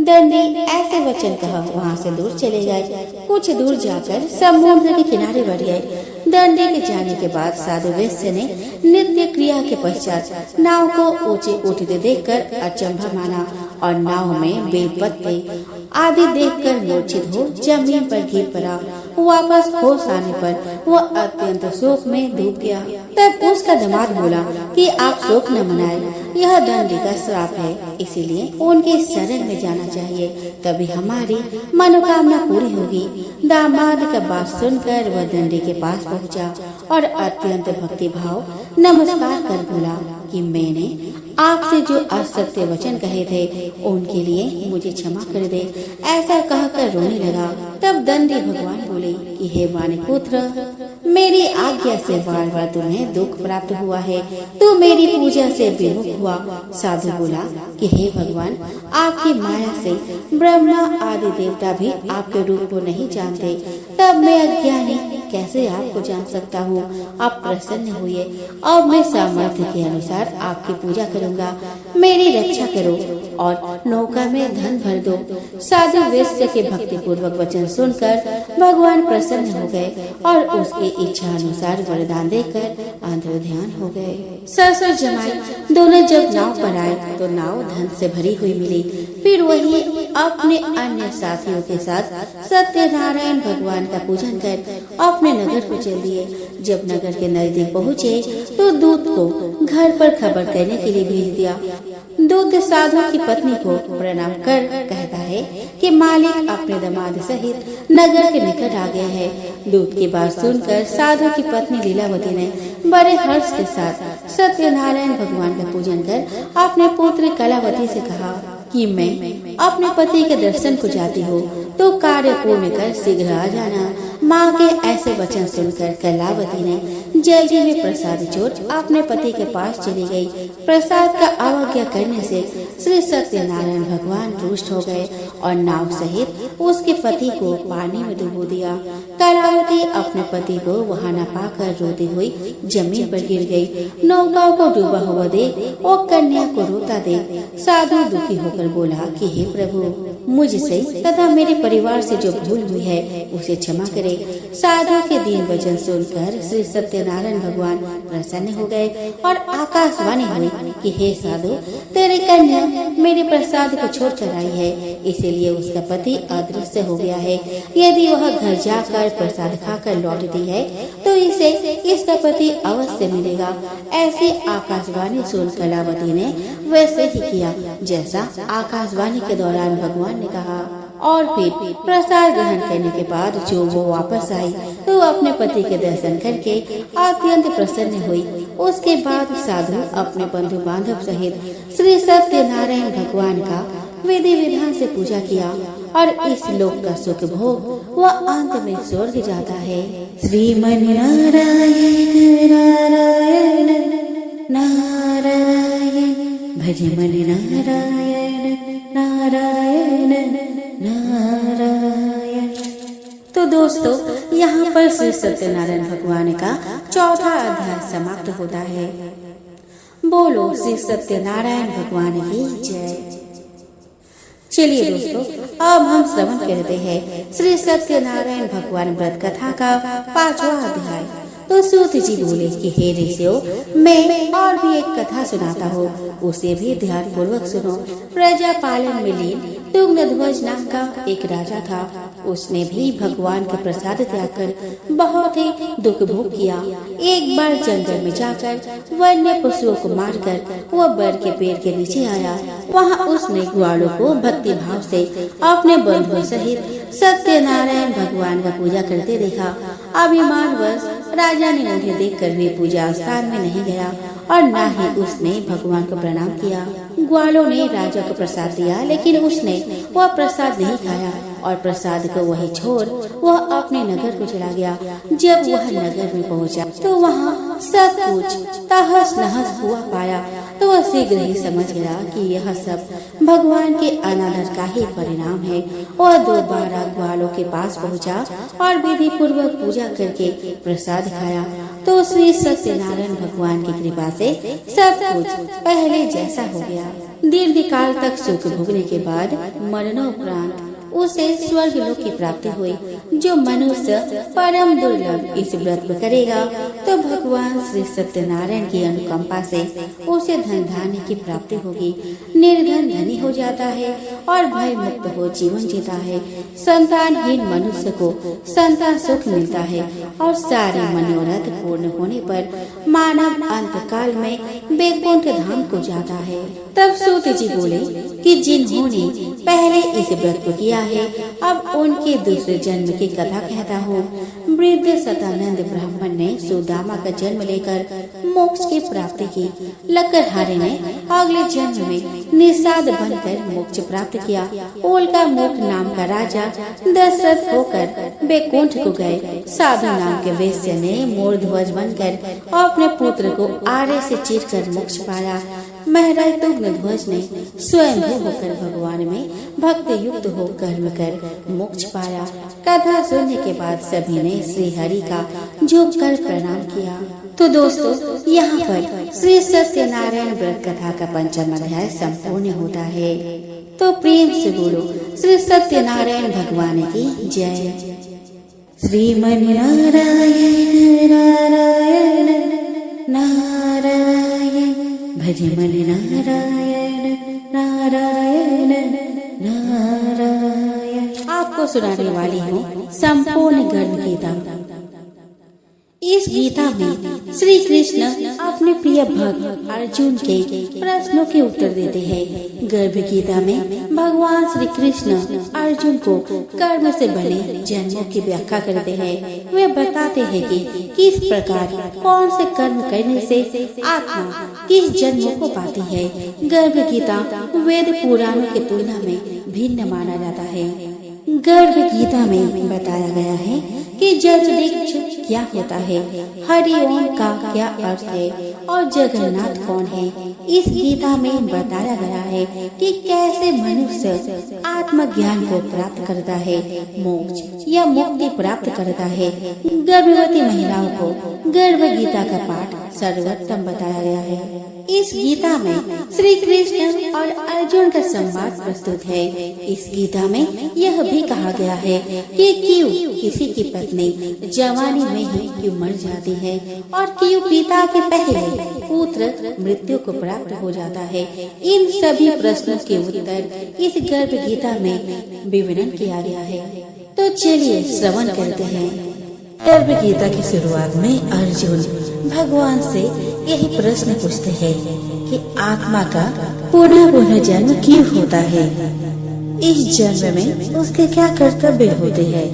दंडी ऐसे वचन कह वहाँ से दूर चले गए। कुछ दूर जाकर समुद्र के किनारे बढ़ गए। दंडी के जाने के बाद साधु वैश्य ने नित्य क्रिया के पश्चात नाव को ऊंचे उठते देखकर अचंभा माना और नाव में बेलपत्ते आदि देखकर मूर्छित हो जमीन पर गिर पड़ा। वापस होश आने पर वह अत्यंत शोक में डूब गया। तब उसका दामाद बोला कि आप शोक न मनाएं, यह दंडी का श्राप है, इसीलिए उनके शरण में जाना चाहिए, तभी हमारी मनोकामना पूरी होगी। दामाद का बात सुनकर वह दंडी के पास पहुंचा और अत्यंत भक्ति भाव नमस्कार कर बोला कि मैंने आपसे जो असत्य वचन कहे थे उनके लिए मुझे क्षमा कर दे। ऐसा कहकर रोने लगा। तब दंडी भगवान बोले कि हे वाणिपुत्र, मेरी आज्ञा से बार बार तुम्हें दुख प्राप्त हुआ है, तू मेरी पूजा से विमुख हुआ। साधु बोला कि हे भगवान, आपकी माया से ब्रह्मा आदि देवता भी आपके रूप को नहीं जानते, तब मैं अज्ञानी कैसे आपको जान सकता हूँ? आप प्रसन्न हुए। अब मैं सामर्थ्य के अनुसार आपकी पूजा करूँगा, मेरी रक्षा करो और नौका में धन भर दो। साधु वैश्य के भक्ति पूर्वक वचन सुनकर भगवान प्रसन्न हो गए और उसकी इच्छा अनुसार वरदान देकर अंतर्ध्यान हो गए। ससुर जमाई दोनों जब नाव पर आए तो नाव धन से भरी हुई मिली। फिर वही अपने अन्य साथियों के साथ सत्यनारायण भगवान का पूजन कर अपने नगर को चल दिए। जब नगर के नजदीक पहुँचे तो दूत को घर पर खबर करने के लिए भेज दिया। दूत साधु की पत्नी को प्रणाम कर कहता है कि मालिक अपने दामाद सहित नगर के निकट आ गया है। दूत की बात सुनकर साधु की पत्नी लीलावती ने बड़े हर्ष के साथ सत्यनारायण भगवान का पूजन कर अपने पुत्र कलावती से कहा कि मैं अपने पति के दर्शन को जाती हूँ, तो कार्य पूर्ण कर शीघ्र आ जाना। माँ के ऐसे वचन सुनकर कलावती ने जल्दी में प्रसाद छोड़ अपने पति के पास चली गई। प्रसाद का अवज्ञा करने से श्री सत्यनारायण भगवान रुष्ट हो गए और नाव सहित उसके पति को पानी में डुबो दिया। कलावती अपने पति को वहाँ न पाकर रोती हुई जमीन पर गिर गई। नौकाओं को डूबा हुआ देख और कन्या को रोता देख साधु दुखी होकर बोला कि हे प्रभु, मुझसे तथा मेरे परिवार से जो भूल हुई है उसे क्षमा करे। साधु के दीन वचन सुनकर श्री सत्यनारायण भगवान प्रसन्न हो गए और आकाशवाणी हुई कि हे साधु, तेरी कन्या मेरे प्रसाद को छोड़ कर आई है, इसीलिए उसका पति अदृश्य हो गया है। यदि वह घर जाकर प्रसाद खाकर लौटती है तो इसे इसका पति अवश्य मिलेगा। ऐसी आकाशवाणी सुन कलावती ने वैसे ही किया जैसा आकाशवाणी के दौरान भगवान ने कहा। और फिर प्रसाद ग्रहण करने के बाद जो वो वापस आई तो अपने पति के दर्शन करके अत्यंत प्रसन्न हुई। उसके बाद साधु अपने बंधु बांधव सहित श्री सत्यनारायण भगवान का विधि विधान से पूजा किया और इस लोक का सुख भोग वह अंत में स्वर्ग जाता है। श्रीमन नारायण नारायण नारायण भज मन नारायण नारायण नारायण। तो दोस्तों, यहाँ पर श्री सत्यनारायण भगवान का चौथा अध्याय समाप्त होता है। बोलो श्री सत्यनारायण भगवान की जय। चलिए दोस्तों, अब हम श्रवण करते हैं श्री सत्यनारायण भगवान व्रत कथा का 5वां अध्याय। तो सूत जी बोले कि हे ऋषियों, मैं और भी एक कथा सुनाता हूँ, उसे भी ध्यान पूर्वक सुनो। प्रजा पालन में लीन तुंगध्वज नाम का एक राजा था। उसने भी भगवान का प्रसाद त्याग कर बहुत ही दुख भोग किया। एक बार जंगल में जाकर वन्य पशुओं को मारकर वह बर के पेड़ के नीचे आया। वहाँ उसने ग्वालों को भक्ति भाव से अपने बंधुओं सहित सत्यनारायण भगवान का पूजा करते देखा। अभिमानवश राजा ने उन्हें देखकर भी पूजा स्थान में नहीं गया और न ही उसने भगवान को प्रणाम किया। ग्वालों ने राजा को प्रसाद दिया, लेकिन उसने वह प्रसाद नहीं खाया और प्रसाद को वही छोड़ वह अपने नगर को चला गया। जब वह नगर में पहुंचा तो वहाँ सब कुछ तहस नहस हुआ पाया। तो वह शीघ्र ही समझ गया कि यह सब भगवान के अनादर का ही परिणाम है। वह दोबारा ग्वालों के पास पहुंचा और विधि पूर्वक पूजा करके प्रसाद खाया। तो श्री सत्यनारायण भगवान की कृपा से सब कुछ पहले जैसा हो गया। दीर्घ काल तक सुख भोगने के बाद मरणोपरांत उसे स्वर्ग लोक की प्राप्ति हुई। जो मनुष्य परम दुर्लभ इस व्रत को करेगा तो भगवान श्री सत्यनारायण की अनुकंपा से उसे धन धान्य की प्राप्ति होगी। निर्धन धनी हो जाता है और भय मुक्त हो जीवन जीता है। संतानहीन मनुष्य को संतान सुख मिलता है और सारे मनोरथ पूर्ण होने पर मानव अंत काल में वैकुंठ धाम को जाता है। तब सूत जी बोले कि जिन्होंने पहले इस व्रत को किया है, अब उनके दूसरे जन्म की कथा कहता हूँ। वृद्ध सतानंद ब्राह्मण ने सुदामा का जन्म लेकर मोक्ष की प्राप्ति की। लकड़हारे ने अगले जन्म में निषाद बनकर मोक्ष प्राप्त किया। उल्का मुख नाम का राजा दशरथ होकर वैकुंठ को गए। साधु नाम के वैश्य ने मूर्ध्वज बनकर अपने पुत्र को आरे से चीरकर मोक्ष पाया। महाराज तुंगध्वज ने स्वयं होकर भगवान में भक्त युक्त हो कर्म कर मोक्ष पाया। कथा सुनने के बाद सभी ने श्री हरि का झुक कर प्रणाम किया। तो दोस्तों, यहाँ पर श्री सत्यनारायण व्रत कथा का 5वां अध्याय संपूर्ण होता है। तो प्रेम से बोलो श्री सत्यनारायण भगवान की जय। श्रीमन नारायण नारायण नारायण भज मन नारायण नारायण नारायण। आपको सुनाने वाली हूँ संपूर्ण गर्भ गीता। इस गीता में श्री कृष्ण अपने प्रिय भक्त अर्जुन के प्रश्नों के उत्तर देते हैं। गर्भ गीता में भगवान श्री कृष्ण अर्जुन को कर्म से बने जन्मों की व्याख्या करते हैं। वे बताते हैं कि किस प्रकार कौन से कर्म करने से आत्मा किस जन्मों को पाती है। गर्भ गीता वेद पुराणों की तुलना में भिन्न माना जाता है। गर्भ गीता में बताया गया है कि जगदीश क्या होता है, हरिओम का क्या अर्थ है और जगन्नाथ कौन है। इस गीता में बताया गया है कि कैसे मनुष्य आत्मज्ञान को प्राप्त करता है, मोक्ष या मुक्ति प्राप्त करता है। गर्भवती महिलाओं को गर्भ गीता का पाठ सर्वोत्तम बताया गया है। इस गीता में श्री कृष्ण और अर्जुन का संवाद प्रस्तुत है। इस गीता में यह भी कहा गया है कि क्यों किसी की पत्नी जवानी में ही क्यों मर जाती है और क्यों पिता के पहले पुत्र मृत्यु को प्राप्त हो जाता है। इन सभी प्रश्नों के उत्तर इस गर्भ गीता में विवरण किया गया है। तो चलिए श्रवण करते हैं। गर्भ गीता की शुरुआत में अर्जुन भगवान से यही प्रश्न पूछते हैं कि आत्मा का पुनः पुनः जन्म क्यों होता है। इस जन्म में उसके क्या कर्तव्य होते हैं,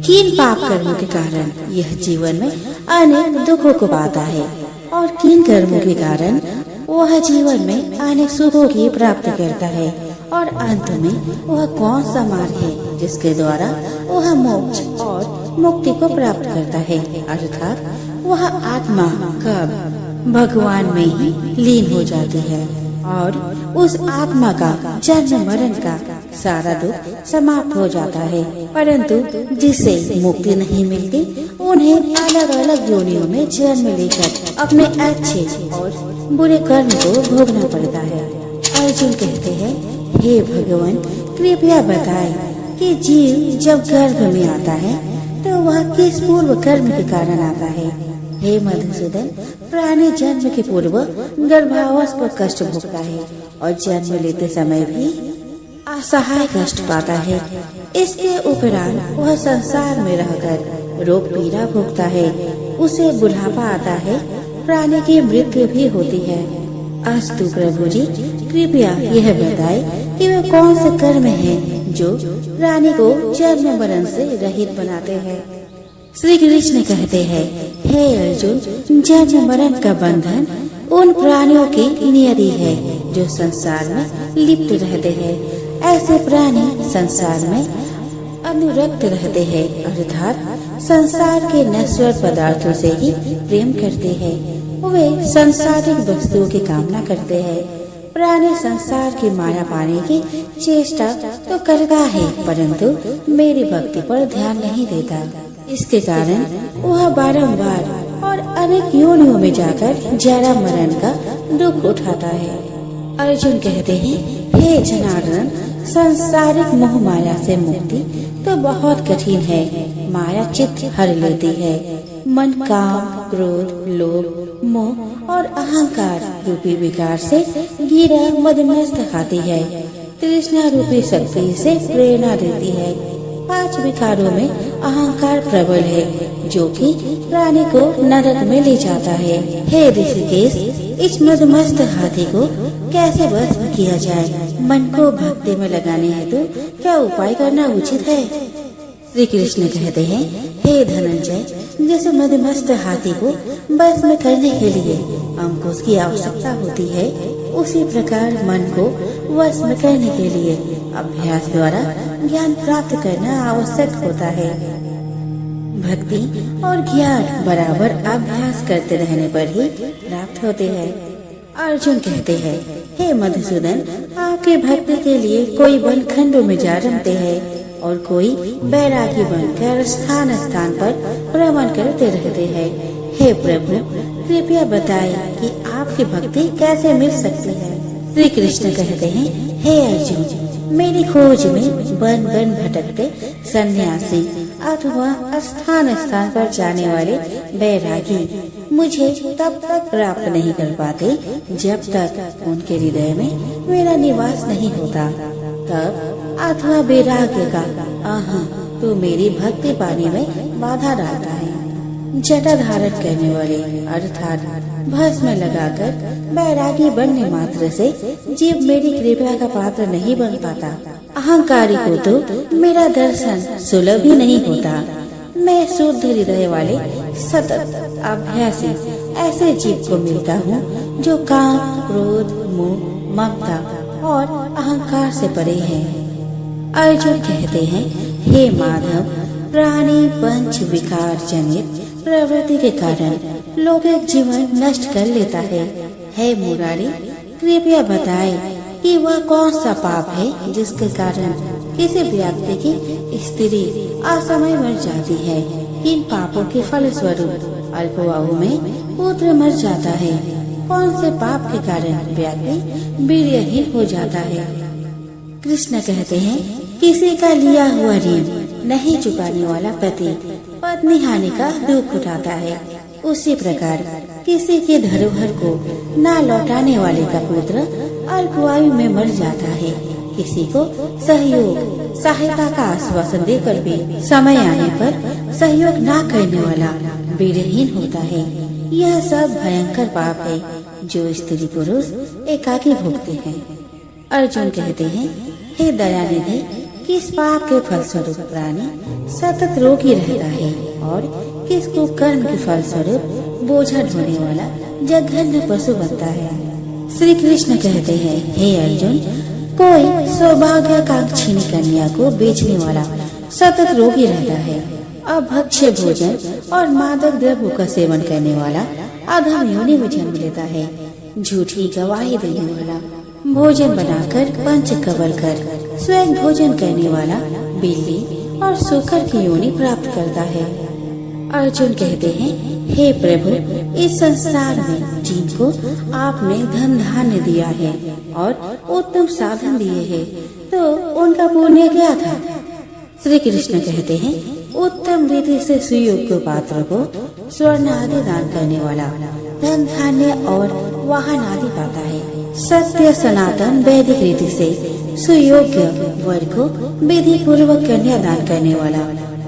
किन पाप कर्मों के कारण यह जीवन में अनेक दुखों को पाता है और किन कर्मों के कारण वह जीवन में अनेक सुखों की प्राप्ति करता है, और अंत में वह कौन सा मार्ग है जिसके द्वारा वह मोक्ष और मुक्ति को प्राप्त करता है, अर्थात वह आत्मा कब भगवान में ही लीन हो जाती है और उस आत्मा का जन्म मरण का सारा दुख समाप्त हो जाता है। परंतु जिसे मुक्ति नहीं मिलती उन्हें अलग अलग योनियों में जन्म लेकर अपने अच्छे और बुरे कर्म को भोगना पड़ता है। अर्जुन कहते हैं, हे भगवान, कृपया बताएं कि जीव जब गर्भ में आता है तो वह किस पूर्व कर्म के कारण आता है। हे मधुसूदन, प्राणी जन्म के पूर्व गर्भावस्था पर कष्ट भोगता है और जन्म लेते समय भी असहाय कष्ट पाता है। इसके उपरांत वह संसार में रहकर रोग पीड़ा भोगता है, उसे बुढ़ापा आता है, प्राणी की मृत्यु भी होती है। अस्तु प्रभु जी, कृपया यह बताएं कि वे कौन से कर्म हैं जो प्राणी को जन्म मरण से रहित बनाते हैं। श्री कृष्ण कहते हैं, हे अर्जुन, जन्म मरण का बंधन उन प्राणियों की नियति है जो संसार में लिप्त रहते हैं। ऐसे प्राणी संसार में अनुरक्त रहते हैं, अर्थात संसार के नश्वर पदार्थों से ही प्रेम करते हैं। वे संसारिक वस्तुओं की कामना करते हैं। प्राणी संसार की माया पाने की चेष्टा तो करता है, परंतु मेरी भक्ति पर ध्यान नहीं देता। इसके कारण वह बारंबार और अनेक योनियों में जाकर जरा मरण का दुख उठाता है। अर्जुन कहते हैं, हे जनार्दन, संसारिक मोह माया से मुक्ति तो बहुत कठिन है। माया चित्त हर लेती है। मन काम, क्रोध, लोभ, मोह और अहंकार रूपी विकार से गिरा मदमस्त खाती है। तृष्णा रूपी शक्ति से प्रेरणा देती है। 5 विकारों में अहंकार प्रबल है जो कि प्राणी को नरक में ले जाता है। हे ऋषिकेश, इस मदमस्त हाथी को कैसे भस्म किया जाए? मन को भक्ति में लगाने हेतु क्या उपाय करना उचित है? श्री कृष्ण कहते हैं, हे धनंजय, जैसे मदमस्त हाथी को भस्म करने के लिए अंकुश की आवश्यकता होती है, उसी प्रकार मन को वश करने के लिए अभ्यास द्वारा ज्ञान प्राप्त करना आवश्यक होता है। भक्ति और ज्ञान बराबर अभ्यास करते रहने पर ही प्राप्त होते हैं। अर्जुन कहते हैं, हे मधुसूदन, आपके भक्ति के लिए कोई वन खंडों में जा रमते हैं और कोई बैरागी बनकर स्थान स्थान पर भ्रमण करते रहते हैं। हे प्रभु, कृपया बताएं कि आपकी भक्ति कैसे मिल सकती है। श्री कृष्ण कहते हैं, हे अर्जुन, मेरी खोज में वन वन भटकते सन्यासी अथवा स्थान स्थान पर जाने वाले बैरागी मुझे तब तक प्राप्त नहीं कर पाते जब तक उनके हृदय में मेरा निवास नहीं होता। तब अथवा वैराग्य का तो मेरी भक्ति पाने में बाधा डालता है। जटा धारण करने वाले अर्थात भस्म लगाकर बैरागी बनने मात्र से जीव मेरी कृपा का पात्र नहीं बन पाता। अहंकारी को तो मेरा दर्शन सुलभ ही नहीं होता। मैं शुद्ध हृदय वाले सतत अभ्यासी ऐसे जीव को मिलता हूँ जो काम, क्रोध, मोह, ममता और अहंकार से परे है। अर्जुन कहते हैं, हे माधव, प्राणी पंच विकार जनित प्रवृत्ति के कारण लौकिक जीवन नष्ट कर लेता है। हे मुरारी, कृपया बताएं कि वह कौन सा पाप है जिसके कारण किसी व्यक्ति की स्त्री असमय मर जाती है। इन पापों के फल स्वरूप अल्पवायु में पुत्र मर जाता है। कौन से पाप के कारण व्यक्ति वीर्यहीन हो जाता है। कृष्ण कहते हैं, किसी का लिया हुआ ऋण नहीं चुकाने वाला पति पत्नी हानि का दुख उठाता है, उसी प्रकार किसी के धरोहर को न लौटाने वाले का पुत्र अल्पवायु में मर जाता है। किसी को सहयोग सहायता का आश्वासन देकर भी समय आने पर सहयोग न करने वाला वीरहीन होता है। यह सब भयंकर पाप है जो स्त्री पुरुष एकाकी भोगते हैं। अर्जुन कहते हैं, हे दयानिधि, किस पाप के फलस्वरूप प्राणी सतत रोगी रहता है और किसको कर्म के फलस्वरूप बोझा ढोने वाला जघन्य पशु बनता है। श्री कृष्ण कहते हैं, हे अर्जुन, कोई सौभाग्यकांक्षिणी कन्या को बेचने वाला सतत रोगी रहता है, अभक्ष्य भोजन और मादक द्रव्यों का सेवन करने वाला अधम योनि में जन्म लेता है, झूठी गवाही देने वाला, भोजन बनाकर पंच कवल कर स्वयं भोजन करने वाला बिल्ली और सूकर की योनि प्राप्त करता है। अर्जुन कहते हैं, हे प्रभु, इस संसार में जिनको आपने धन धान्य दिया है और उत्तम साधन दिए हैं, तो उनका पुण्य क्या था? श्री कृष्ण कहते हैं, उत्तम रीति से सुयोग्य पात्र को स्वर्ण आदि दान करने वाला धन धान्य और वाहन आदि पाता है। सत्य सनातन वैदिक रीति से सुयोग्य वर को विधि पूर्वक कन्या दान करने वाला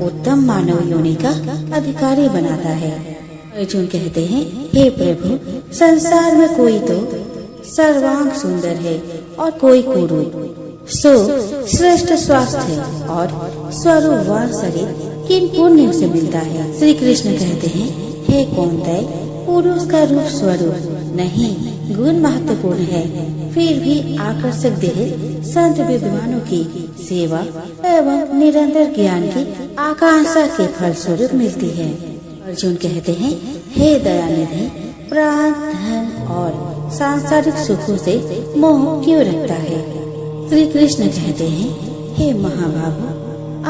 उत्तम मानव योनि का अधिकारी बनाता है। अर्जुन कहते हैं, हे प्रभु, संसार में कोई तो सर्वांग सुंदर है और कोई कुरूप, सो श्रेष्ठ स्वास्थ्य और स्वरूपवान शरीर किन पुण्यों से मिलता है? श्री कृष्ण कहते हैं, हे कौन्तेय, पुरुष का रूप स्वरूप नहीं गुण महत्वपूर्ण है, फिर भी आकर्षक देह संत विद्वानों की सेवा एवं निरंतर ज्ञान की आकांक्षा के फल स्वरूप मिलती है। अर्जुन कहते हैं, हे दयानिधि, प्राण धन और सांसारिक सुखों से मोह क्यों रखता है? श्री कृष्ण कहते हैं, हे महाबाहु,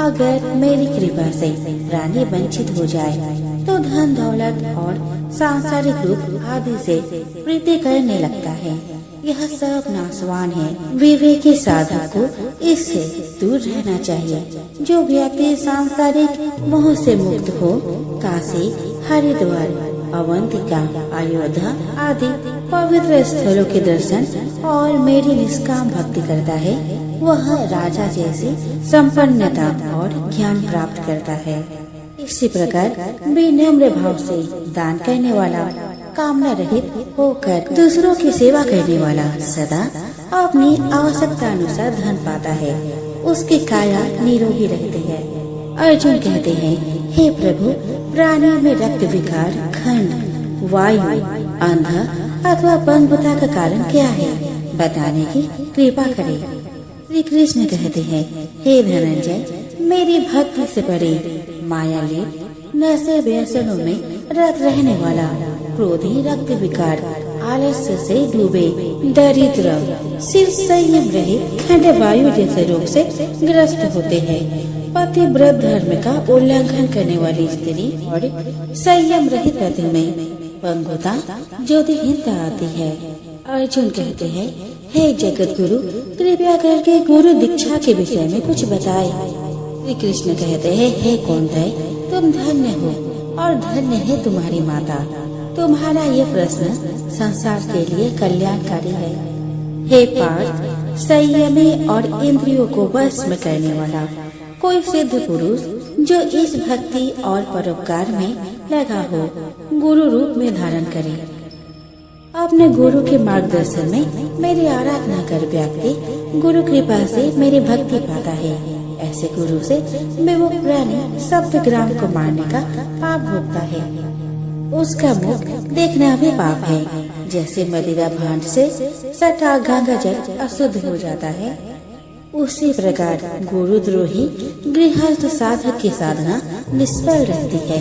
अगर मेरी कृपा से प्राणी वंचित हो जाए तो धन दौलत और सांसारिक रूप आदि से प्रीति करने लगता है। यह सब नाशवान है। विवेकी साधक को इससे दूर रहना चाहिए। जो व्यक्ति सांसारिक मोह से मुक्त हो, काशी, हरिद्वार, अवंतिका, अयोध्या आदि पवित्र स्थलों के दर्शन और मेरी निष्काम भक्ति करता है, वह राजा जैसी संपन्नता और ज्ञान प्राप्त करता है। इसी प्रकार विनम्र भाव से दान करने वाला, कामना रहित होकर दूसरों की सेवा करने वाला सदा अपनी आवश्यकता अनुसार धन पाता है, उसकी काया निरोगी रहती है। अर्जुन कहते हैं, हे प्रभु, प्राणियों में रक्त विकार, खंड, वायु, अंधा अथवा पंगुता का कारण क्या है? बताने की कृपा करें। श्री कृष्ण कहते हैं, हे धनंजय, मेरी भक्ति से परे माया लेप, नशे व्यसनों में रत रहने वाला, क्रोधी, रक्त विकार, आलस्य से डूबे, दरिद्र, शिव संयम रहित, खंड वायु जैसे रोग से ग्रस्त होते हैं, पतिव्रत धर्म का उल्लंघन करने वाली स्त्री और संयम रहित पति में पंगुता, ज्योतिहीनता आती है। अर्जुन कहते हैं, हे जगत गुरु, कृपया करके गुरु दीक्षा के विषय में कुछ बताए। श्री कृष्ण कहते हैं, हे कौन्तेय, तुम धन्य हो और धन्य है तुम्हारी माता। तुम्हारा ये प्रश्न संसार के लिए कल्याणकारी है। हे पार्थ, संयमी और इंद्रियों को वश में करने वाला कोई सिद्ध पुरुष जो इस भक्ति और परोपकार में लगा हो, गुरु रूप में धारण करे। अपने गुरु के मार्गदर्शन में मेरी आराधना कर व्यक्ति गुरु कृपा से मेरी भक्ति पाता है। ऐसे गुरु से विमुख प्राणी सप्तग्राम को मारने का पाप भोगता है। उसका मुख देखना भी पाप है। जैसे मदिरा भांड से सटा गंगा जल अशुद्ध हो जाता है, उसी प्रकार गुरुद्रोही गृहस्थ साधक की साधना निष्फल रहती है।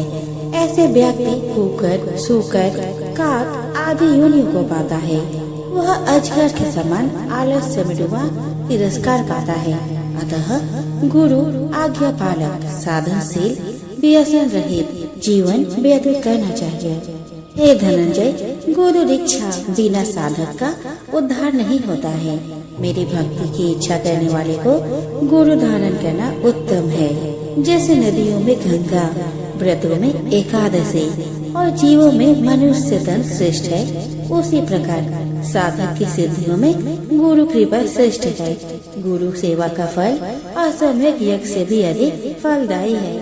ऐसे व्यक्ति कुकर, सूकर, काक आदि योनियों को पाता है। वह अजगर के समान आलस्य में डूबा तिरस्कार पाता है। अतः गुरु आज्ञा पालक, साधनशील, व्यसन रहित जीवन व्यतीत करना चाहिए। हे धनंजय, गुरु दीक्षा बिना साधक का उद्धार नहीं होता है। मेरी भक्ति की इच्छा करने वाले को गुरु धारण करना उत्तम है। जैसे नदियों में गंगा, व्रतों में एकादशी और जीवों में मनुष्य तन श्रेष्ठ है, उसी प्रकार साधक की सिद्धियों में गुरु कृपा श्रेष्ठ है। गुरु सेवा का फल असम्यक यज्ञ से भी अधिक फलदायी है।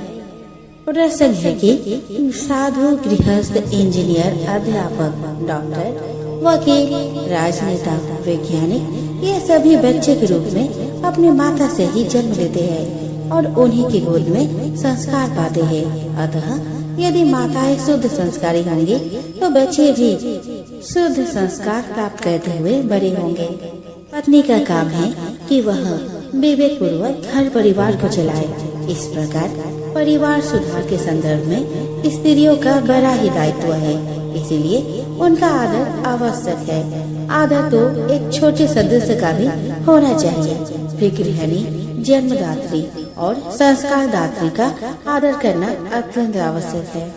प्रसंग है कि साधु, गृहस्थ, इंजीनियर, अध्यापक, डॉक्टर, वकील, राजनेता, वैज्ञानिक, ये सभी बच्चे के रूप में अपने माता से ही जन्म लेते हैं और उन्हीं की गोद में संस्कार पाते हैं। अतः यदि माताएं शुद्ध संस्कारी होंगी तो बच्चे भी शुद्ध संस्कार प्राप्त करते हुए बड़े होंगे। पत्नी का काम है कि वह विवेक पूर्वक घर परिवार को चलाए। इस प्रकार परिवार सुधार के संदर्भ में स्त्रियों का बड़ा ही दायित्व है, इसलिए उनका आदर आवश्यक है। आदर तो एक छोटे सदस्य का भी होना चाहिए। फिर गृहिणी, जन्मदात्री और संस्कारदात्री का आदर करना अत्यंत आवश्यक है।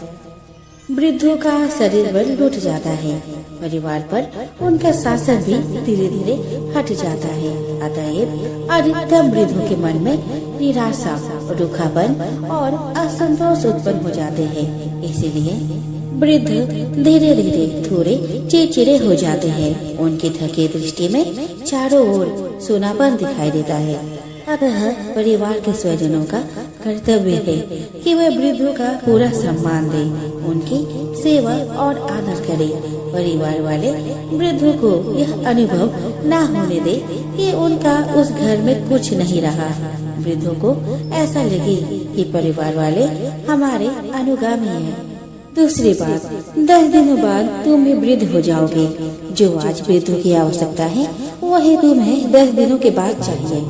वृद्धों का शरीर बल लुट जाता है, परिवार पर उनका शासन भी धीरे धीरे हट जाता है। अतएव अधिकतम वृद्धों के मन में निराशा, रूखापन और असंतोष उत्पन्न हो जाते हैं। इसीलिए वृद्ध धीरे धीरे थोड़े चिड़चिड़े हो जाते हैं। उनकी थकी दृष्टि में चारों ओर सूनापन दिखाई देता है। अतः परिवार के स्वजनों का कर्तव्य है कि वे वृद्धों का पूरा सम्मान दें, उनकी सेवा और आदर करें। परिवार वाले वृद्धों को यह अनुभव न होने दे कि उनका उस घर में कुछ नहीं रहा। वृद्धों को ऐसा लगे कि परिवार वाले हमारे अनुगामी हैं। दूसरी बात, 10 दिनों बाद तुम भी वृद्ध हो जाओगे। जो आज वृद्धों की आवश्यकता है वही तुम्हें 10 दिनों के बाद चाहिए।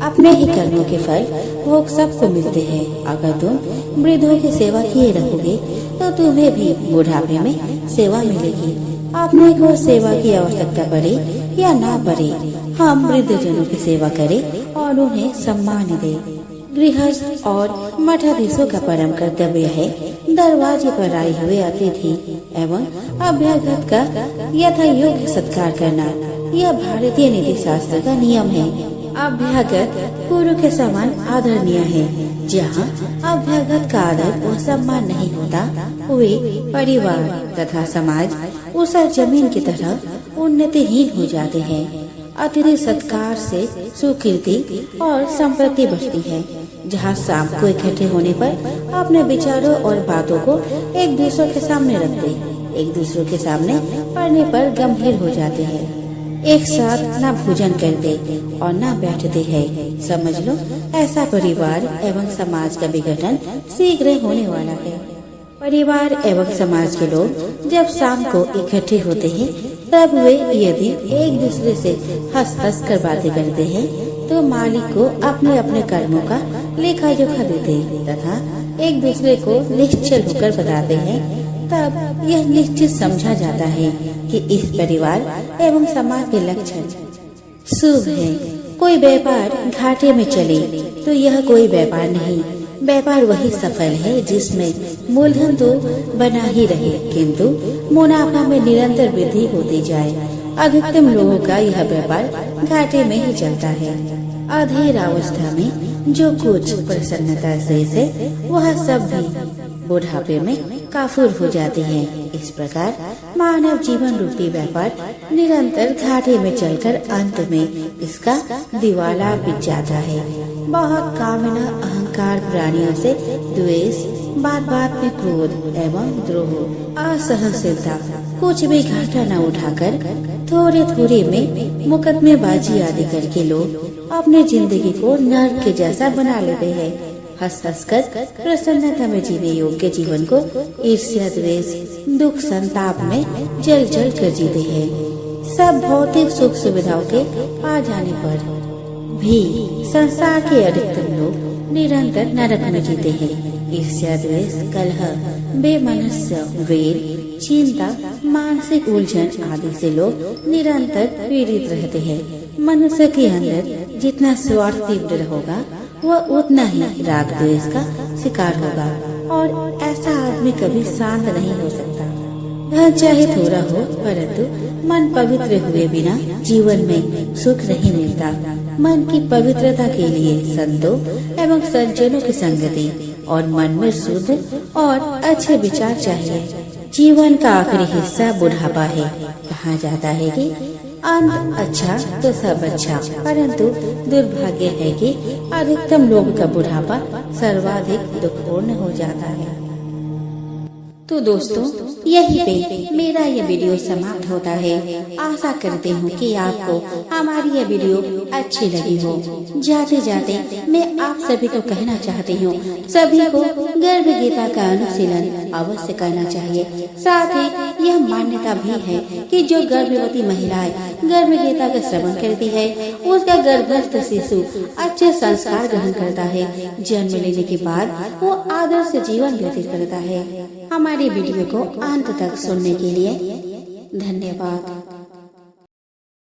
अपने ही कर्मों के फल भोग सबको मिलते हैं। अगर तुम वृद्धों की सेवा किए रहोगे तो तुम्हें भी बुढ़ापे में सेवा मिलेगी। अपने को सेवा की आवश्यकता पड़े या ना पड़े, हम वृद्धजनों की सेवा करें और उन्हें सम्मान दें। गृहस्थ और मठाधीशों का परम कर्तव्य है दरवाजे पर आए हुए अतिथि एवं अभ्यागत का यथा योग्य सत्कार करना। यह भारतीय नीति शास्त्र का नियम है। अभ्यागत गुरु के समान आदरणीय है। जहाँ अभ्यागत का आदर व सम्मान नहीं होता, वे परिवार तथा समाज उस जमीन की तरह उन्नतिहीन हो जाते हैं। अतिथि सत्कार से सुकीर्ति और संपत्ति बढ़ती है। जहाँ शाम को इकट्ठे होने पर अपने विचारों और बातों को एक दूसरे के सामने रखते, एक दूसरे के सामने पढ़ने पर गंभीर हो जाते हैं। एक साथ न भोजन करते और न बैठते हैं। समझ लो ऐसा परिवार एवं समाज का विघटन शीघ्र होने वाला है। परिवार एवं समाज के लोग जब शाम को इकट्ठे होते हैं तब वे यदि एक दूसरे से हंस हंस कर बातें करते हैं तो मालिक को अपने अपने कर्मों का लेखा जोखा देते तथा एक दूसरे को निश्चल होकर बताते हैं। तब यह निश्चित समझा जाता है कि इस परिवार एवं समाज के लक्षण शुभ है। कोई व्यापार घाटे में चले तो यह कोई व्यापार नहीं। व्यापार वही सफल है जिसमें मूलधन तो बना ही रहे किंतु मुनाफा में निरंतर वृद्धि होती जाए। अधिकतम लोगों का यह व्यापार घाटे में ही चलता है। अधीर अवस्था में जो कुछ प्रसन्नता से वह सब भी बुढ़ापे में काफूर हो जाते हैं। इस प्रकार मानव जीवन रूपी व्यापार निरंतर घाटे में चलकर अंत में इसका दिवाला बिक जाता है। बहुत कामना, अहंकार, प्राणियों से द्वेष, बात बात में क्रोध एवं द्रोह, असहनशीलता, कुछ भी घाटा न उठाकर थोड़े थोड़े में मुकदमेबाजी आदि करके लोग अपनी जिंदगी को नर्क के जैसा बना लेते हैं। हंस हंस कर प्रसन्नता में जीने योग्य जीवन को ईर्ष्या, द्वेष, दुख, संताप में जल जल कर जीते हैं। सब भौतिक सुख सुविधाओं के आ जाने पर भी संसार के अधिकतर लोग निरंतर नरक में जीते हैं। ईर्ष्या, द्वेष, कलह, बेमनस्य, वेर, चिंता, मानसिक उलझन आदि से लोग निरंतर पीड़ित रहते हैं। मनुष्य के अंदर जितना स्वार्थ तीव्र होगा वह उतना ही राग द्वेष का शिकार होगा और ऐसा आदमी कभी शांत नहीं हो सकता। धन चाहे थोड़ा हो परंतु मन पवित्र हुए बिना जीवन में सुख नहीं मिलता। मन की पवित्रता के लिए संतों एवं सज्जनों की संगति और मन में शुद्ध और अच्छे विचार चाहिए। जीवन का आखिरी हिस्सा बुढ़ापा है। कहा जाता है कि अंत अच्छा तो सब अच्छा, परंतु दुर्भाग्य है कि अधिकतम लोगों का बुढ़ापा सर्वाधिक दुखपूर्ण हो जाता है। तो दोस्तों यही पे मेरा ये वीडियो समाप्त होता है। आशा करती हूँ कि आपको हमारी ये वीडियो अच्छी लगी हो। जाते जाते मैं आप सभी को कहना चाहती हूँ, सभी को गर्भ गीता का अनुशीलन अवश्य करना चाहिए। साथ ही यह मान्यता भी है कि जो गर्भवती महिलाएं गर्भ गीता का श्रवण करती है उसका गर्भस्थ शिशु अच्छे संस्कार ग्रहण करता है। जन्म लेने के बाद वो आदर्श जीवन व्यतीत करता है। हमारी वीडियो को अंत तक सुनने के लिए धन्यवाद।